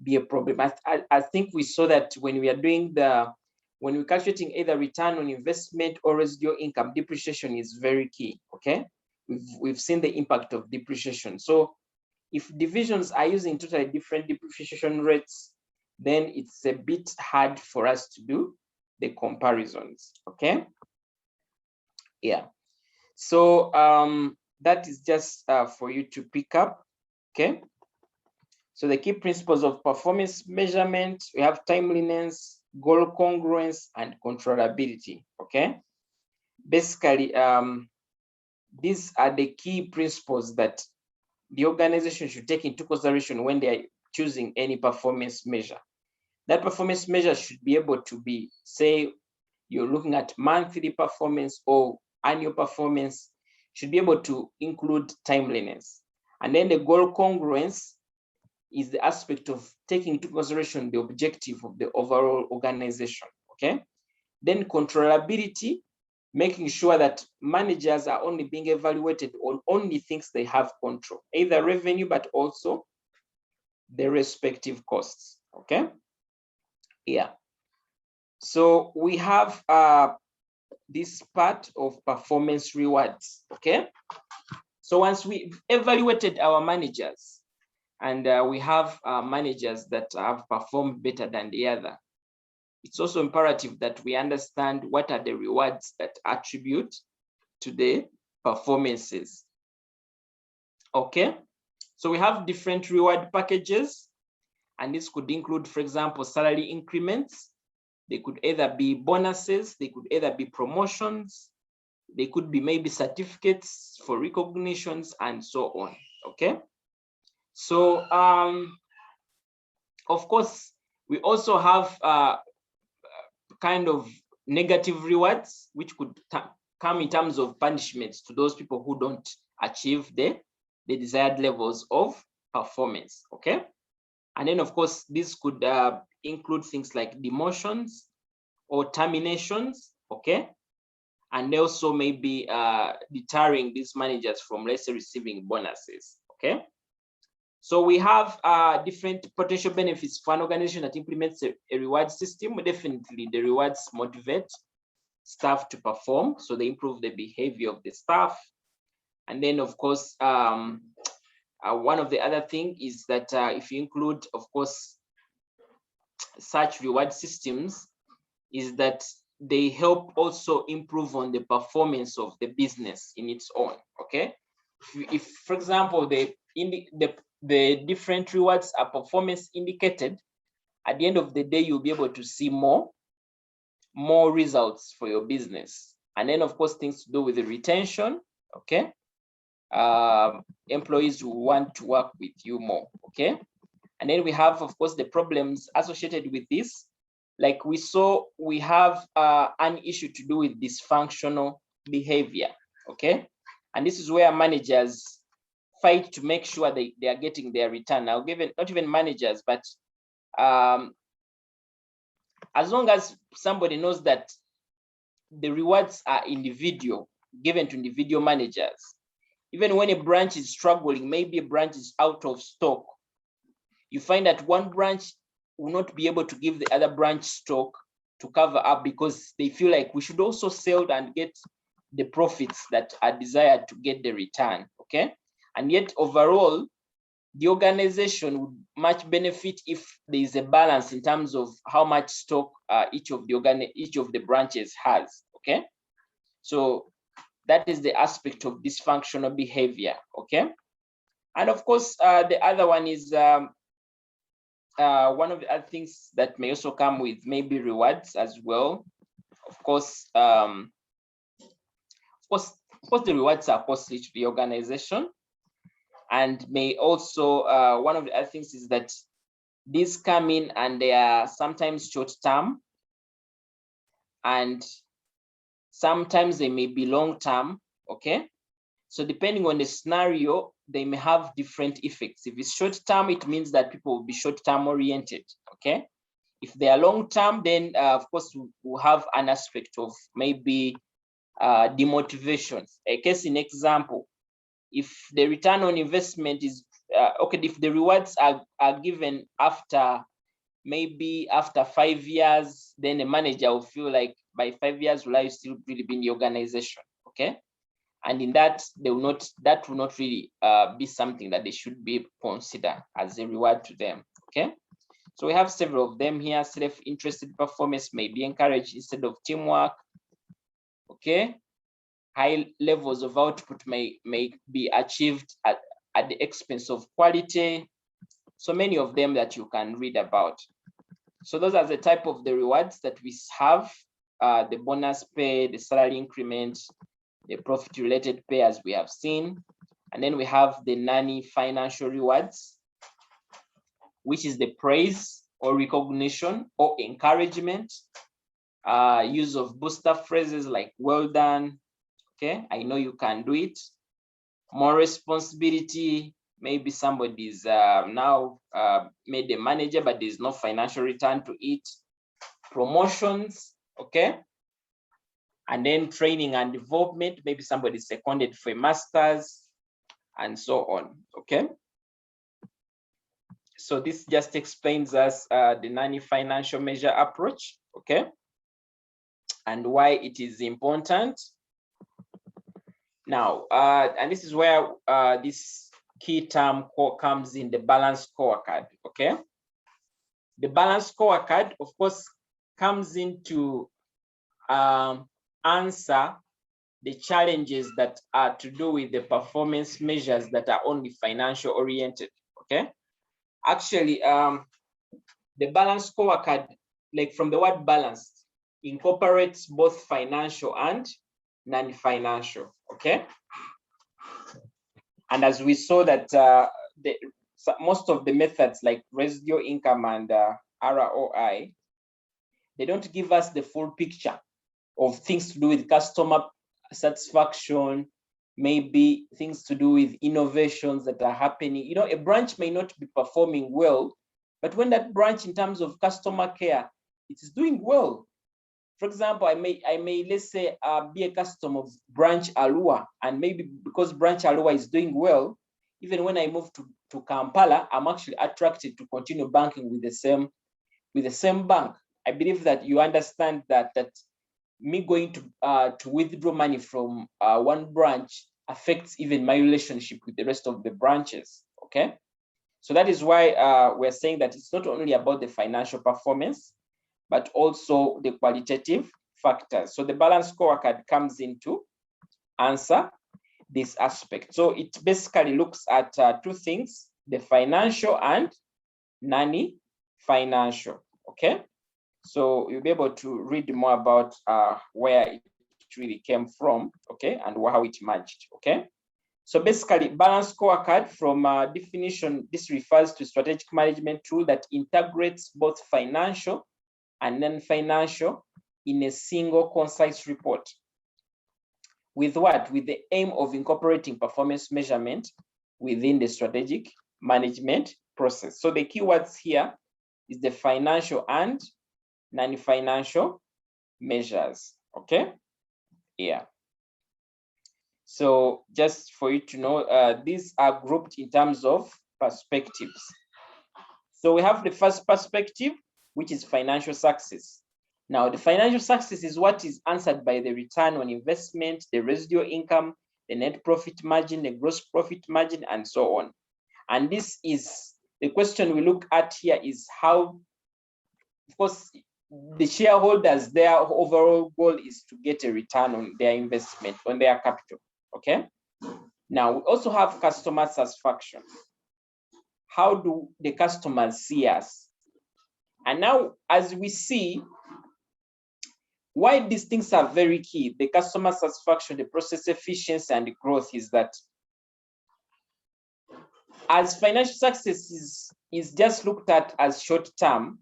S1: be a problem. I think we saw that when we are doing when we're calculating either return on investment or residual income, depreciation is very key. Okay. We've seen the impact of depreciation. So if divisions are using totally different depreciation rates, then it's a bit hard for us to do the comparisons. Okay. Yeah. So that is just for you to pick up. Okay. So the key principles of performance measurement, we have timeliness, goal congruence, and controllability. Okay. Basically, these are the key principles that the organization should take into consideration when they are choosing any performance measure. That performance measure should be able to be, say, you're looking at monthly performance or annual performance, should be able to include timeliness. And then the goal congruence is the aspect of taking into consideration the objective of the overall organization. Okay. Then controllability, making sure that managers are only being evaluated on only things they have control, either revenue, but also the respective costs. Okay. Yeah. So we have this part of performance rewards. Okay. So once we've evaluated our managers and we have managers that have performed better than the other, it's also imperative that we understand what are the rewards that attribute to the performances. Okay. So we have different reward packages, and this could include, for example, salary increments. They could either be bonuses, they could either be promotions, they could be maybe certificates for recognitions, and so on. Okay. So, of course, we also have kind of negative rewards, which could come in terms of punishments to those people who don't achieve the desired levels of performance. Okay. And then, of course, this could include things like demotions or terminations. Okay. And also maybe deterring these managers from, let's say, receiving bonuses. Okay. So we have different potential benefits for an organization that implements a reward system. Definitely, the rewards motivate staff to perform, so they improve the behavior of the staff. And then, of course, one of the other things is that if you include, of course, such reward systems, is that they help also improve on the performance of the business in its own. Okay. If for example, the different rewards are performance indicated, at the end of the day, you'll be able to see more results for your business. And then, of course, things to do with the retention. Okay. Employees who want to work with you more. Okay. And then we have, of course, the problems associated with this. Like we saw, we have an issue to do with dysfunctional behavior, okay? And this is where managers fight to make sure they are getting their return. Now, not even managers, but as long as somebody knows that the rewards are individual, given to individual managers, even when a branch is struggling, maybe a branch is out of stock, you find that one branch will not be able to give the other branch stock to cover up because they feel like we should also sell and get the profits that are desired to get the return, okay? And yet overall, the organization would much benefit if there is a balance in terms of how much stock each of the branches has, okay? So that is the aspect of dysfunctional behavior, okay? And of course, the other one is one of the other things that may also come with maybe rewards as well. Of course, the rewards are costly to the organization, and may also one of the other things is that these come in and they are sometimes short term, and sometimes they may be long term, okay? So depending on the scenario, they may have different effects. If it's short term, it means that people will be short term oriented, okay? If they are long term, then of course we'll have an aspect of maybe demotivation. A case in example, if the return on investment is okay, if the rewards are given after maybe after 5 years, then the manager will feel like by 5 years will I still really be in the organization, okay? And in that, that will not really be something that they should be considered as a reward to them, okay? So we have several of them here. Self-interested performance may be encouraged instead of teamwork, okay? High levels of output may be achieved at the expense of quality. So many of them that you can read about. So those are the type of the rewards that we have, the bonus pay, the salary increment, the profit-related pay, as we have seen. And then we have the non-financial rewards, which is the praise or recognition or encouragement, use of booster phrases like well done, okay, I know you can do it. More responsibility, maybe somebody's now made a manager, but there's no financial return to it. Promotions, okay. And then training and development, maybe somebody's seconded for a master's and so on, okay. So this just explains us the non-financial measure approach, okay, and why it is important. Now, and this is where this key term comes in, the balance scorecard, okay? The balance scorecard, of course, comes in to answer the challenges that are to do with the performance measures that are only financial oriented, okay? Actually, the balance scorecard, like from the word balanced, incorporates both financial and non-financial, okay? And as we saw that most of the methods like residual income and ROI, they don't give us the full picture of things to do with customer satisfaction, maybe things to do with innovations that are happening. You know, a branch may not be performing well, but when that branch in terms of customer care, it is doing well. For example, I may let's say be a customer of branch Alua, and maybe because branch Alua is doing well, even when I move to Kampala, I'm actually attracted to continue banking with the same bank. I believe that you understand that me going to withdraw money from one branch affects even my relationship with the rest of the branches, okay? So that is why we're saying that it's not only about the financial performance, but also the qualitative factors. So the balance scorecard comes in to answer this aspect. So it basically looks at two things, the financial and non-financial, okay? So you'll be able to read more about where it really came from, okay, and how it merged, okay? So basically, balance scorecard from definition, this refers to strategic management tool that integrates both financial and non-financial in a single concise report. with what? With the aim of incorporating performance measurement within the strategic management process. So the keywords here is the financial and non-financial measures. Okay, yeah. So just for you to know, these are grouped in terms of perspectives. So we have the first perspective, which is financial success. Now, the financial success is what is answered by the return on investment, the residual income, the net profit margin, the gross profit margin, and so on. And this is the question we look at here is how, of course, the shareholders, their overall goal is to get a return on their investment, on their capital. Okay. Now, we also have customer satisfaction. How do the customers see us? And now, as we see, why these things are very key, the customer satisfaction, the process efficiency, and the growth, is that as financial success is just looked at as short term,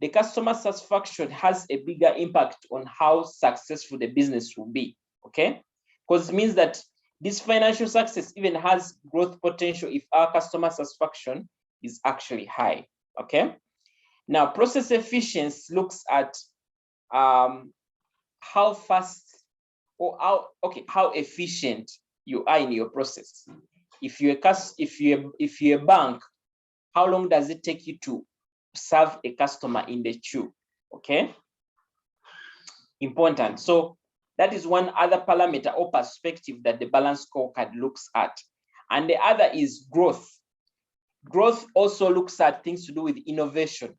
S1: the customer satisfaction has a bigger impact on how successful the business will be. Okay, because it means that this financial success even has growth potential if our customer satisfaction is actually high. Okay, now process efficiency looks at how fast or how efficient you are in your process. If you're a bank, how long does it take you to serve a customer in the queue? Okay, important. So that is one other parameter or perspective that the balance scorecard looks at. And the other is growth. Growth also looks at things to do with innovation.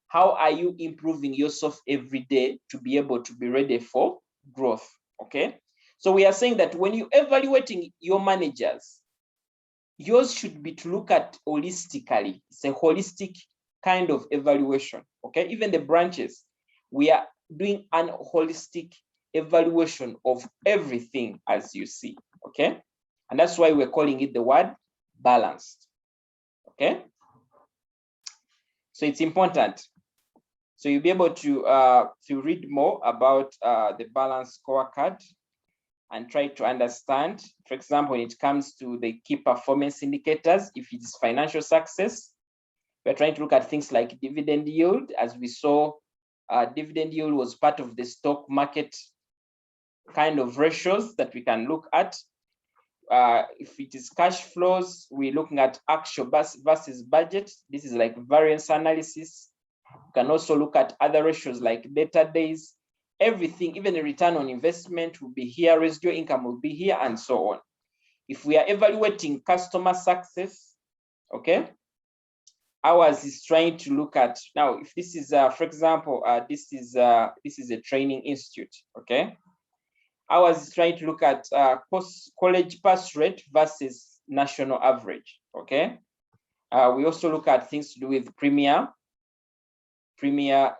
S1: How are you improving yourself every day to be able to be ready for growth? Okay, so we are saying that when you're evaluating your managers, yours should be to look at holistically. It's a holistic kind of evaluation. Okay, even the branches, we are doing an holistic evaluation of everything, as you see. Okay, and that's why we're calling it the word balanced. Okay, so it's important. So you'll be able to read more about the balance scorecard and try to understand, for example, when it comes to the key performance indicators, if it is financial success, we're trying to look at things like dividend yield. As we saw, dividend yield was part of the stock market kind of ratios that we can look at. If it is cash flows, we're looking at actual versus budget. This is like variance analysis. You can also look at other ratios like debtor days, everything, even the return on investment will be here, residual income will be here, and so on. If we are evaluating customer success, okay, ours is trying to look at, now, if this is, for example, this is a training institute, okay? Ours is trying to look at college pass rate versus national average, okay? We also look at things to do with premier,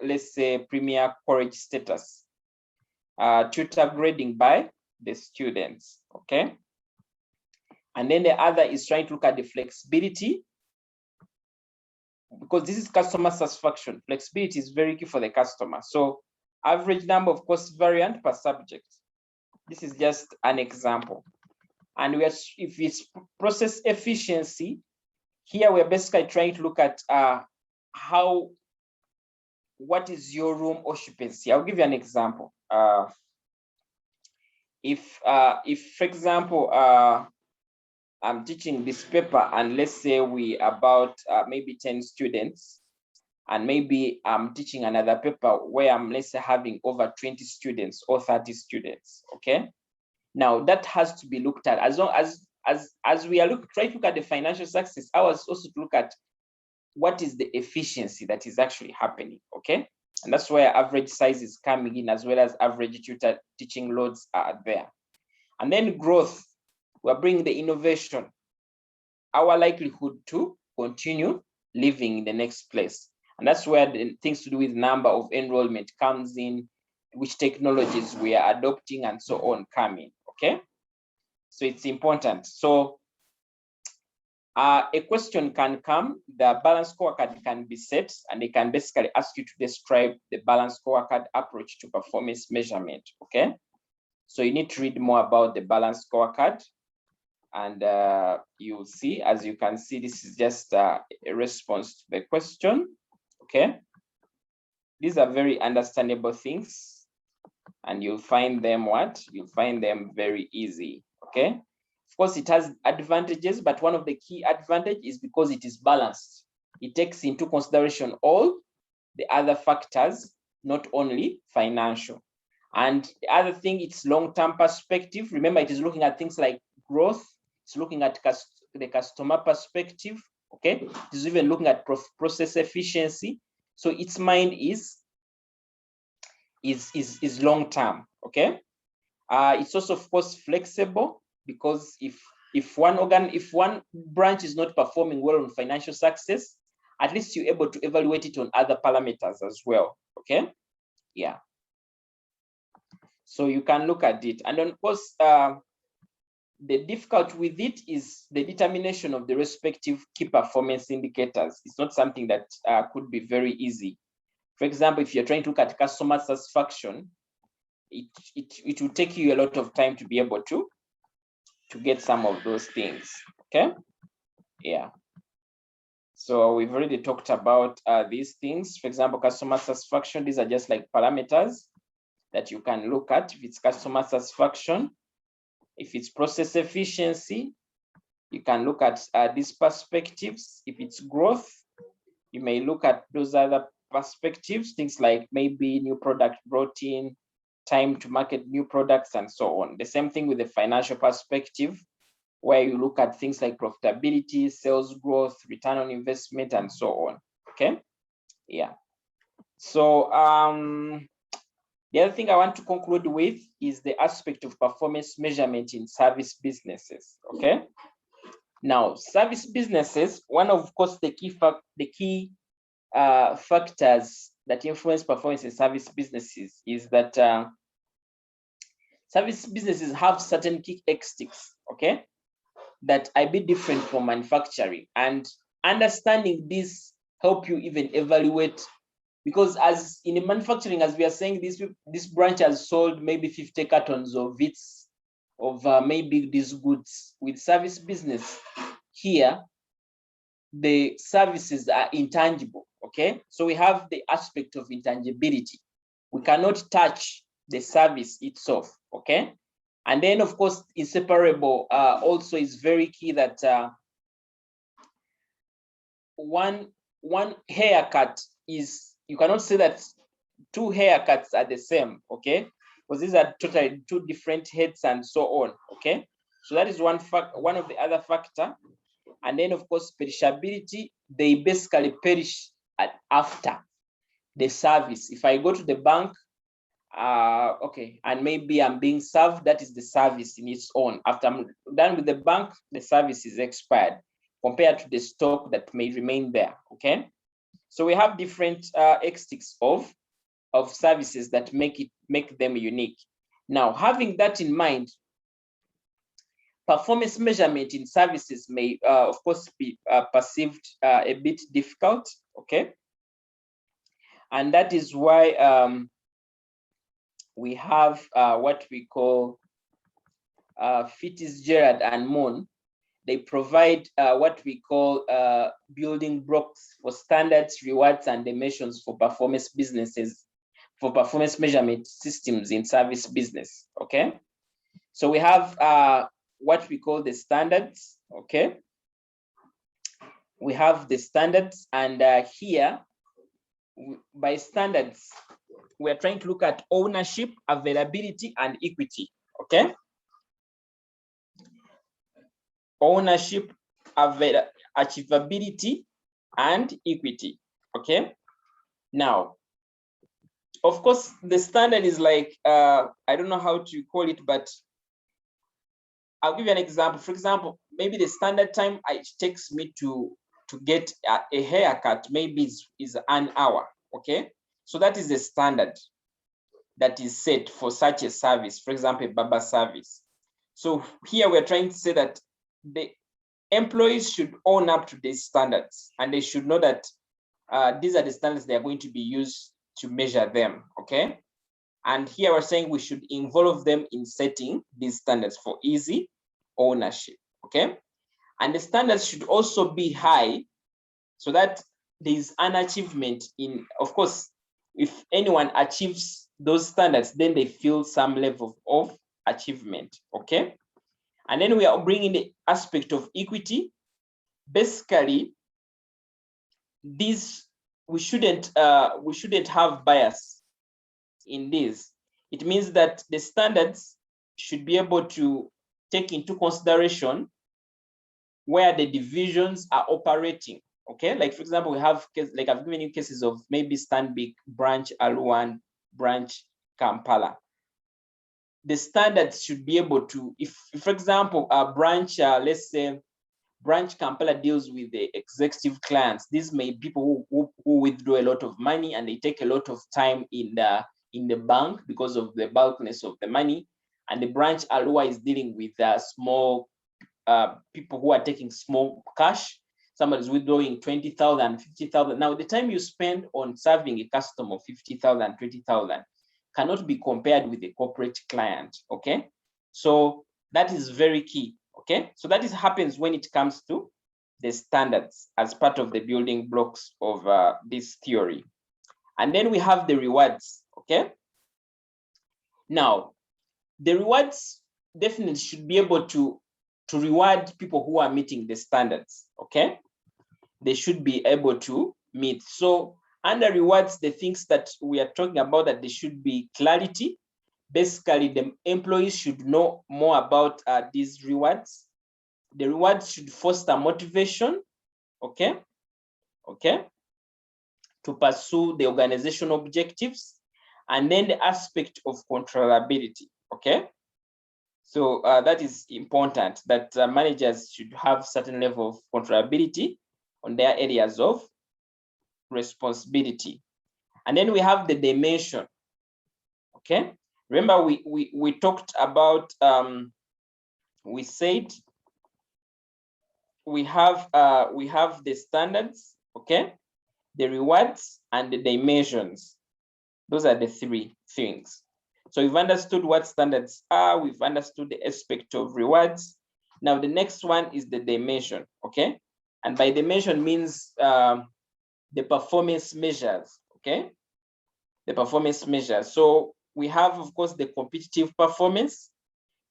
S1: let's say premier college status, tutor grading by the students, okay? And then the other is trying to look at the flexibility, because this is customer satisfaction. Flexibility is very key for the customer. So average number of cost variant per subject. This is just an example. And if it's process efficiency, here we're basically trying to look at what is your room occupancy. I'll give you an example. If for example, I'm teaching this paper, and let's say we about maybe 10 students, and maybe I'm teaching another paper where I'm, let's say, having over 20 students or 30 students, okay? Now that has to be looked at. As long as we are trying to look at the financial success, I was also to look at what is the efficiency that is actually happening, okay? And that's where average size is coming in, as well as average tutor teaching loads are there. And then growth, we're bringing the innovation, our likelihood to continue living in the next place. And that's where the things to do with number of enrollment comes in, which technologies we are adopting, and so on come in, okay? So it's important. So a question can come, the balance scorecard can be set, and they can basically ask you to describe the balance scorecard approach to performance measurement, okay? So you need to read more about the balance scorecard, and you'll see, as you can see, this is just a response to the question. Okay, these are very understandable things, and you'll find them you'll find them very easy. Okay, of course it has advantages, but one of the key advantage is because it is balanced. It takes into consideration all the other factors, not only financial. And the other thing, it's long-term perspective. Remember, it is looking at things like growth. It's looking at the customer perspective. Okay, it is even looking at process efficiency. So its mind is long-term. Okay, it's also, of course, flexible, because if one branch is not performing well on financial success, at least you're able to evaluate it on other parameters as well. Okay, yeah. So you can look at it, and of course, the difficulty with it is the determination of the respective key performance indicators. It's not something that could be very easy. For example, if you're trying to look at customer satisfaction, it will take you a lot of time to be able to get some of those things. Okay, yeah. So we've already talked about these things. For example, customer satisfaction, these are just like parameters that you can look at. If it's customer satisfaction, if it's process efficiency, you can look at these perspectives. If it's growth, you may look at those other perspectives, things like maybe new product brought in, time to market new products, and so on. The same thing with the financial perspective, where you look at things like profitability, sales growth, return on investment, and so on. Okay, yeah. So the other thing I want to conclude with is the aspect of performance measurement in service businesses. Okay, now service businesses, one of course the key factors that influence performance in service businesses is that service businesses have certain key characteristics, okay, that are a bit different from manufacturing, and understanding this help you even evaluate, because as in manufacturing, as we are saying, this branch has sold maybe 50 cartons of maybe these goods. With service business here, the services are intangible. Okay, so we have the aspect of intangibility. We cannot touch the service itself. Okay, and then of course inseparable also is very key, that one haircut is, you cannot say that two haircuts are the same. Okay, because these are totally two different heads and so on. Okay, so that is one of the other factor. And then of course perishability, they basically perish after the service. If I go to the bank, okay, and maybe I'm being served, that is the service in its own. After I'm done with the bank, the service is expired, compared to the stock that may remain there. Okay, so we have different characteristics of services that make them unique. Now, having that in mind, performance measurement in services may, of course, be perceived a bit difficult. Okay, and that is why we have what we call Fitzgerald and Moon. They provide what we call building blocks for standards, rewards, and dimensions for performance businesses, for performance measurement systems in service business. Okay, so we have what we call the standards. Okay, we have the standards, and here by standards, we're trying to look at ownership, availability, and equity. Okay, ownership, achievability, and equity. Okay, now of course the standard is like I don't know how to call it, but I'll give you an example. For example, maybe the standard time it takes me to get a haircut maybe is an hour. Okay, so that is the standard that is set for such a service, for example, a barber service. So here we're trying to say that the employees should own up to these standards, and they should know that these are the standards they are going to be used to measure them. Okay, And here we're saying we should involve them in setting these standards for easy ownership, okay? And the standards should also be high so that there's an achievement in, of course, if anyone achieves those standards, then they feel some level of achievement, okay? And then we are bringing the aspect of equity. Basically, these we shouldn't have bias in this. It means that the standards should be able to take into consideration where the divisions are operating. Okay, like for example, we have like I've given you cases of maybe Stanbic branch Arua, branch Kampala. The standards should be able to, if for example, a branch, let's say branch Kampala deals with the executive clients. These may be people who withdraw a lot of money and they take a lot of time in the bank because of the bulkness of the money. And the branch Arua is dealing with small people who are taking small cash. Somebody's withdrawing 20,000, 50,000. Now, the time you spend on serving a customer of 50,000, 20,000 cannot be compared with a corporate client, okay? So that is very key, okay? So that happens when it comes to the standards as part of the building blocks of this theory. And then we have the rewards, okay? Now, the rewards definitely should be able to reward people who are meeting the standards, okay? They should be able to meet. So under rewards, the things that we are talking about, that there should be clarity. Basically, the employees should know more about these rewards. The rewards should foster motivation, okay? Okay, to pursue the organizational objectives. And then the aspect of controllability, okay? So that is important, that managers should have certain level of controllability on their areas of responsibility. And then we have the dimension, okay? Remember we talked about, we said we have the standards, okay? The rewards and the dimensions. Those are the three things. So we've understood what standards are, we've understood the aspect of rewards. Now the next one is the dimension, okay? And by dimension means the performance measures, okay? The performance measures. So we have, of course, the competitive performance,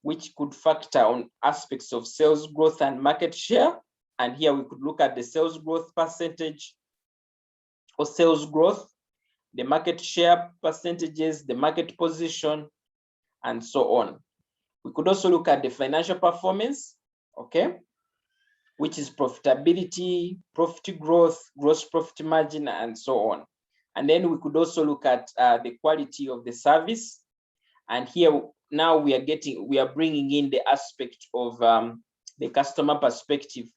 S1: which could factor on aspects of sales growth and market share. And here we could look at the sales growth percentage or sales growth, the market share percentages, the market position, and so on. We could also look at the financial performance, okay, which is profitability, profit growth, gross profit margin, and so on. And then we could also look at the quality of the service. And here now we are bringing in the aspect of the customer perspective,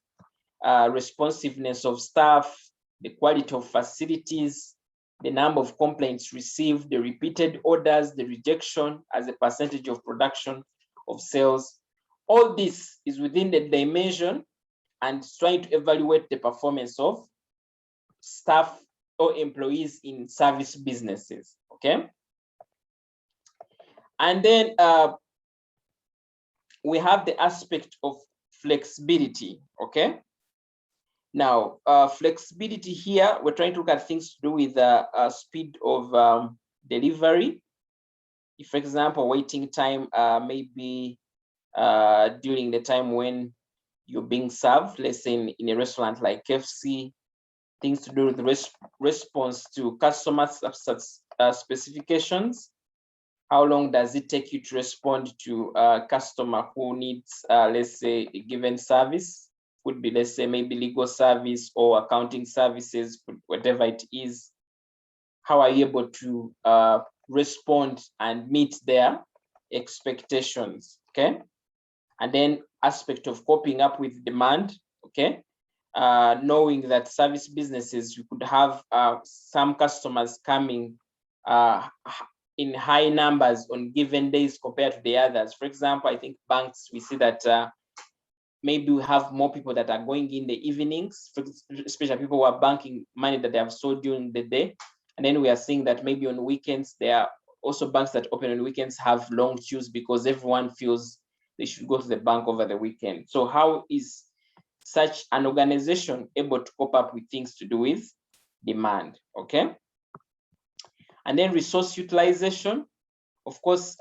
S1: responsiveness of staff, the quality of facilities, the number of complaints received, the repeated orders, the rejection as a percentage of production of sales. All this is within the dimension and trying to evaluate the performance of staff or employees in service businesses, okay? And then we have the aspect of flexibility, okay? Now, flexibility here, we're trying to look at things to do with speed of delivery. If, for example, waiting time maybe during the time when you're being served, let's say in a restaurant like KFC, things to do with the response to customer specifications. How long does it take you to respond to a customer who needs, let's say, a given service? Could be, let's say, maybe legal service or accounting services, whatever it is. How are you able to respond and meet their expectations, okay? And then aspect of coping up with demand, okay? Knowing that service businesses, you could have some customers coming in high numbers on given days compared to the others. For example, I think banks, we see that maybe we have more people that are going in the evenings, especially people who are banking money that they have sold during the day. And then we are seeing that maybe on weekends, there are also banks that open on weekends have long queues because everyone feels they should go to the bank over the weekend. So how is such an organization able to cope up with things to do with demand? Okay. And then resource utilization. Of course,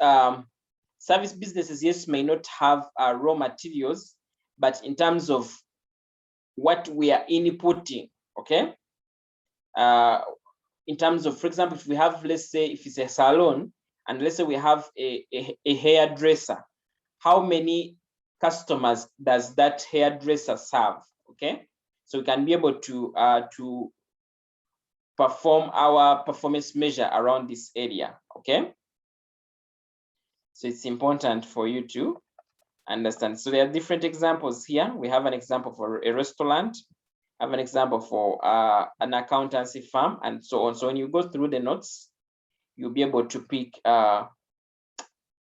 S1: service businesses, yes, may not have raw materials, but in terms of what we are inputting, okay? In terms of, for example, if we have, let's say, if it's a salon, and let's say we have a hairdresser, how many customers does that hairdresser serve? Okay, so we can be able to perform our performance measure around this area. Okay, so it's important for you to understand. So there are different examples here. We have an example for a restaurant, have an example for an accountancy firm, and so on. So when you go through the notes, you'll be able to pick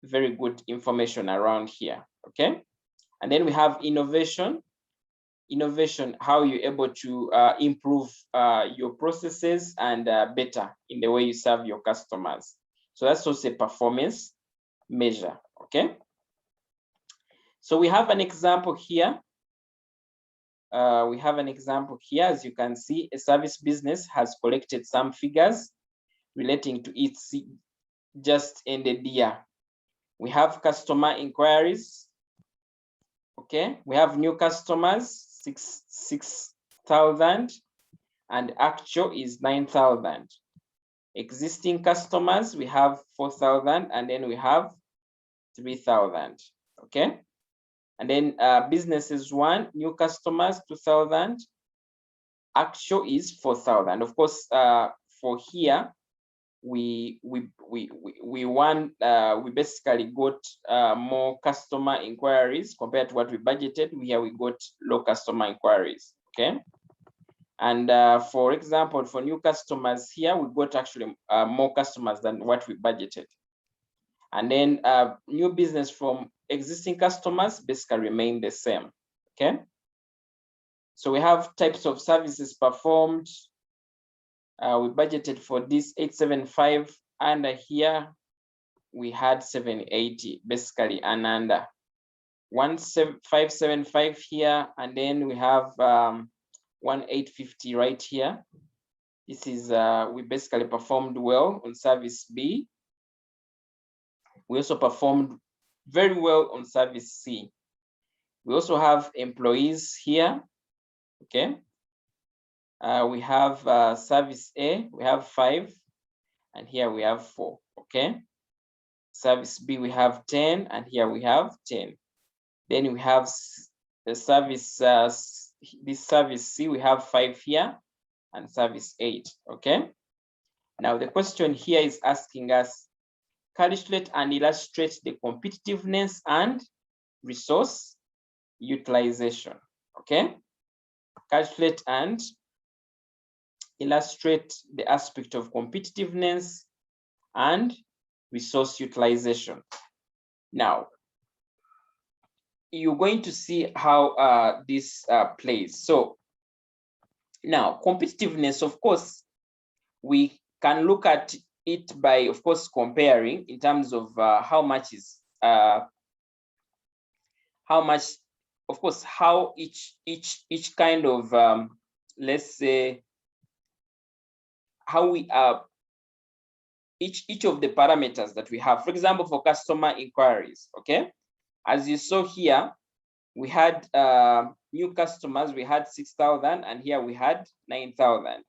S1: very good information around here. Okay, and then we have innovation. Innovation, how you're able to improve your processes and better in the way you serve your customers. So that's also a performance measure. Okay, so we have an example here. We have an example here. As you can see, a service business has collected some figures relating to its just ended year. We have customer inquiries. Okay, we have new customers, 6,000, and actual is 9,000. Existing customers, we have 4,000, and then we have 3,000. Okay, and then businesses one, new customers 2,000, actual is 4,000. Of course, for here we basically got more customer inquiries compared to what we budgeted. Here we got low customer inquiries. Okay, and for example, for new customers here we got actually more customers than what we budgeted. And then new business from existing customers basically remain the same. Okay, so we have types of services performed. We budgeted for this 875, and here we had 780, basically an under. 575 here, and then we have 1850 right here. This is we basically performed well on service B. We also performed very well on service C. We also have employees here. Okay, we have service A, we have 5, and here we have 4. Okay, service B, we have 10, and here we have 10. Then we have the service, this service C, we have 5 here, and service 8. Okay, now the question here is asking us, calculate and illustrate the competitiveness and resource utilization. Okay, calculate and illustrate the aspect of competitiveness and resource utilization. Now, you're going to see how this plays. So now, competitiveness, of course, we can look at it by, of course, comparing in terms of how much, of course, how each kind of, let's say, how we are, each of the parameters that we have. For example, for customer inquiries, okay, as you saw here, we had new customers, we had 6,000, and here we had 9,000.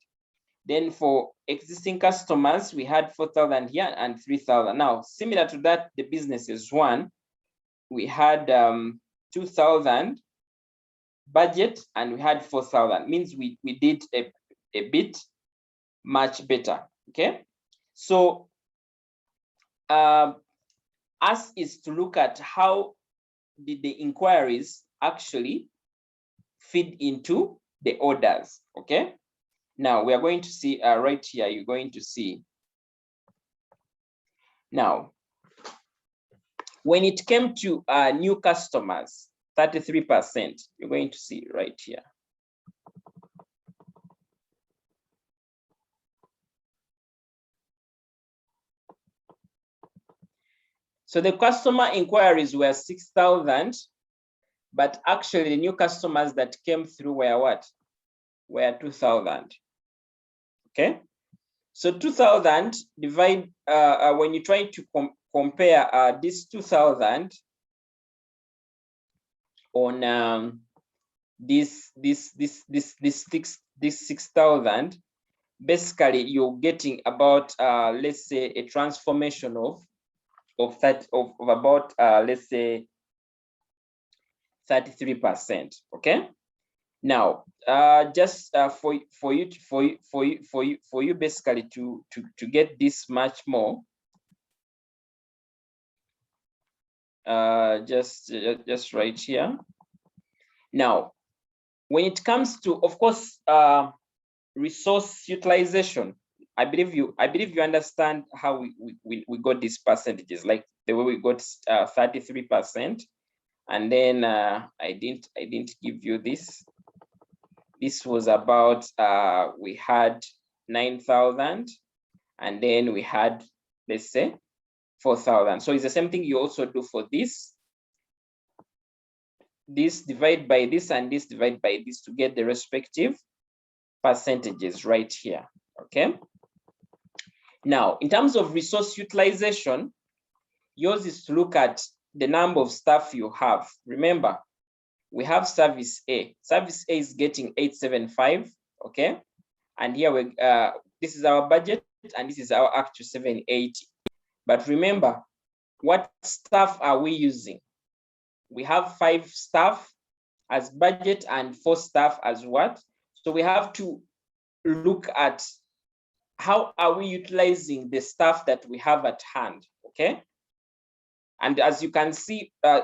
S1: Then for existing customers, we had 4,000 here and 3,000. Now, similar to that, the businesses one, we had 2,000 budget and we had 4,000. Means we did a bit much better. Okay, so us is to look at how did the inquiries actually feed into the orders. Okay, now we are going to see right here, you're going to see now when it came to new customers, 33%, you're going to see right here. So the customer inquiries were 6,000, but actually the new customers that came through were what? Were 2,000. Okay. So 2,000 divide, when you try to compare this 2,000 on this 6,000, basically you're getting about let's say a transformation of about let's say 33%. Okay. Now just for you basically to get this much more, just right here. Now when it comes to, of course, resource utilization, I believe you understand how we got these percentages, like the way we got 33%, and then I didn't give you this. This was about we had 9,000, and then we had, let's say, 4,000. So it's the same thing you also do for this. This divide by this and this divide by this to get the respective percentages right here. Okay. Now, in terms of resource utilization, yours is to look at the number of staff you have. Remember, we have service A. Service A is getting 875. Okay. And here we this is our budget and this is our actual 780. But remember, what staff are we using? We have 5 staff as budget and 4 staff as what? So we have to look at how are we utilizing the staff that we have at hand. Okay. And as you can see, for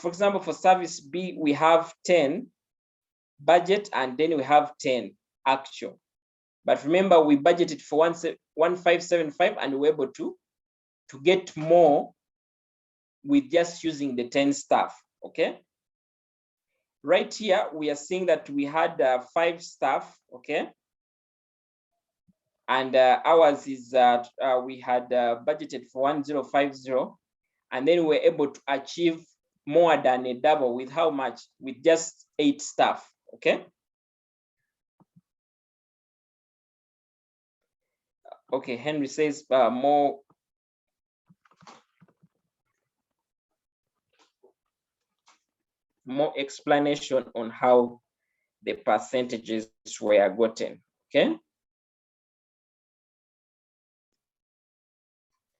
S1: example, for service B, we have 10 budget and then we have 10 actual. But remember, we budgeted for 1575 and we were able to get more with just using the 10 staff. Okay. Right here, we are seeing that we had 5 staff. Okay. And ours is that we had budgeted for 1050, and then we were able to achieve more than a double with how much? With just 8 staff. Okay. Okay, Henry says more explanation on how the percentages were gotten. Okay.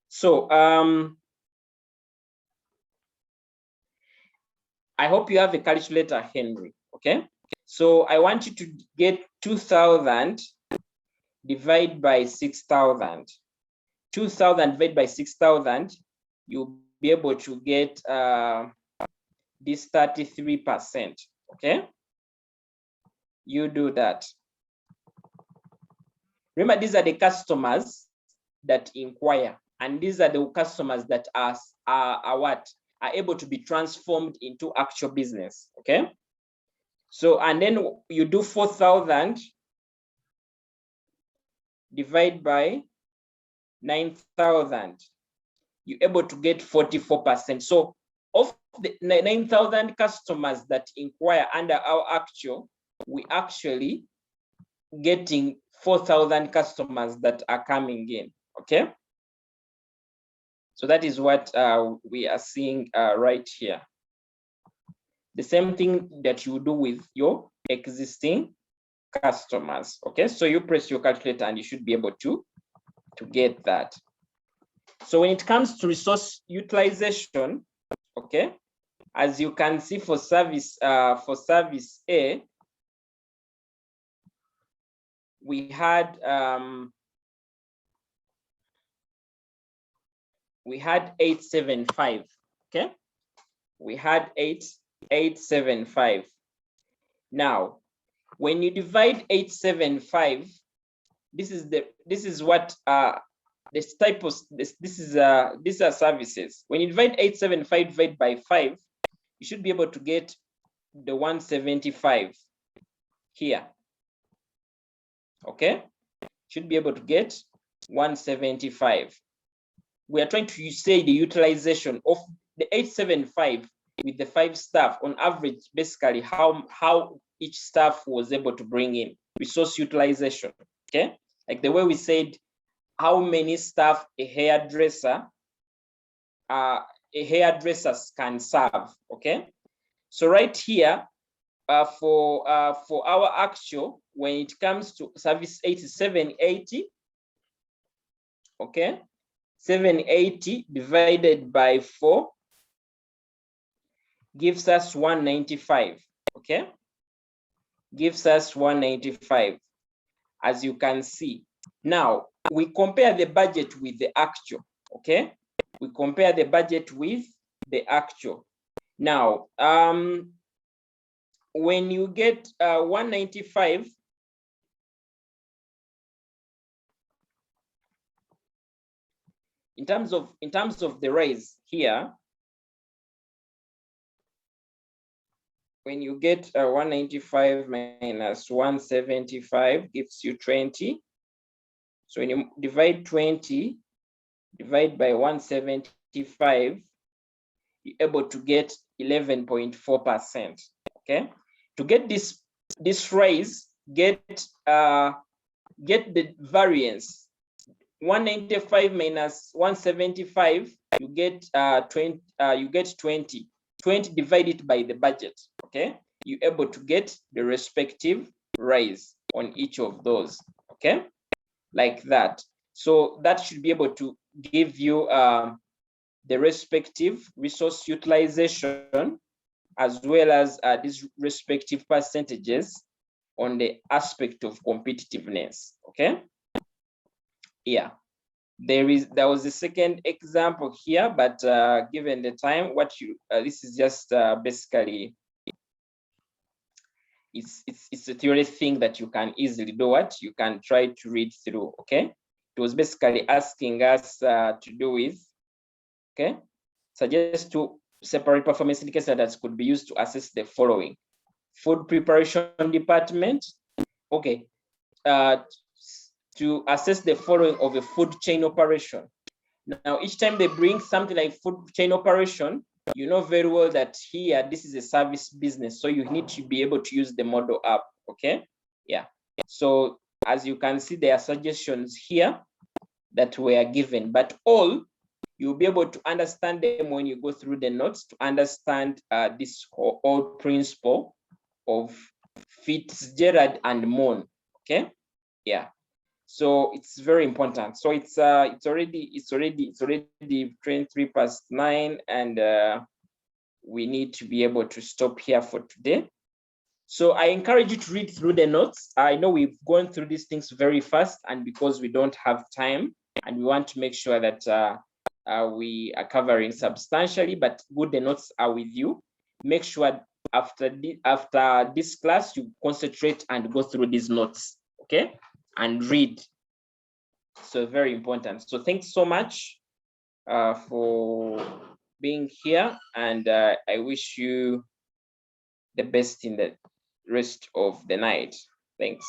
S1: So I hope you have a calculator, Henry. Okay. So I want you to get 2,000 divided by 6,000. 2,000 divided by 6,000, you'll be able to get this 33%. Okay. You do that. Remember, these are the customers that inquire, and these are the customers that are able to be transformed into actual business. Okay. So, and then you do 4,000 divided by 9,000. You're able to get 44%. So of the 9,000 customers that inquire under our actual, we actually getting 4,000 customers that are coming in. Okay. So that is what we are seeing right here. The same thing that you do with your existing customers. Okay. So you press your calculator and you should be able to get that. So when it comes to resource utilization, okay, as you can see for service A, we had 875. Okay, we had 875. Now, when you divide 875, these are services. When you divide 875 divided by 5, you should be able to get the 175 here. Okay, should be able to get 175. we are trying to say the utilization of the 875 with the 5 staff on average, basically how each staff was able to bring in resource utilization. Okay, like the way we said how many staff a hairdresser can serve. Okay, so right here for our actual, when it comes to service 8780, okay, 780 divided by 4 gives us 195. Okay, gives us 195, as you can see. Now we compare the budget with the actual. Okay, we compare the budget with the actual. Now when you get 195, in terms of the raise here, when you get 195 minus 175 gives you 20. So when you divide 20, divide by 175, you're able to get 11.4%. Okay, to get this raise, get the variance. 195 minus 175, you get 20. You get 20. 20 divided by the budget. Okay, you're able to get the respective raise on each of those. Okay, like that. So that should be able to give you the respective resource utilization, as well as these respective percentages on the aspect of competitiveness. Okay, yeah, there was a second example here, but given the time, this is just basically it's a theory thing that you can easily do. What you can try to read through. Okay, it was basically asking us to do with, okay, suggest to separate performance indicators that could be used to assess the following: food preparation department, okay, to assess the following of a food chain operation. Now, each time they bring something like food chain operation, you know very well that here, this is a service business. So you need to be able to use the model app. Okay. Yeah. So as you can see, there are suggestions here that were given, but all you'll be able to understand them when you go through the notes to understand this whole principle of Fitzgerald and Mon. Okay. Yeah. So it's very important. So it's already 23 past 9, and we need to be able to stop here for today. So I encourage you to read through the notes. I know we've gone through these things very fast, and because we don't have time, and we want to make sure that we are covering substantially, but good, the notes are with you. Make sure after this class, you concentrate and go through these notes, okay, and read. So very important. So thanks so much for being here, and I wish you the best in the rest of the night. Thanks.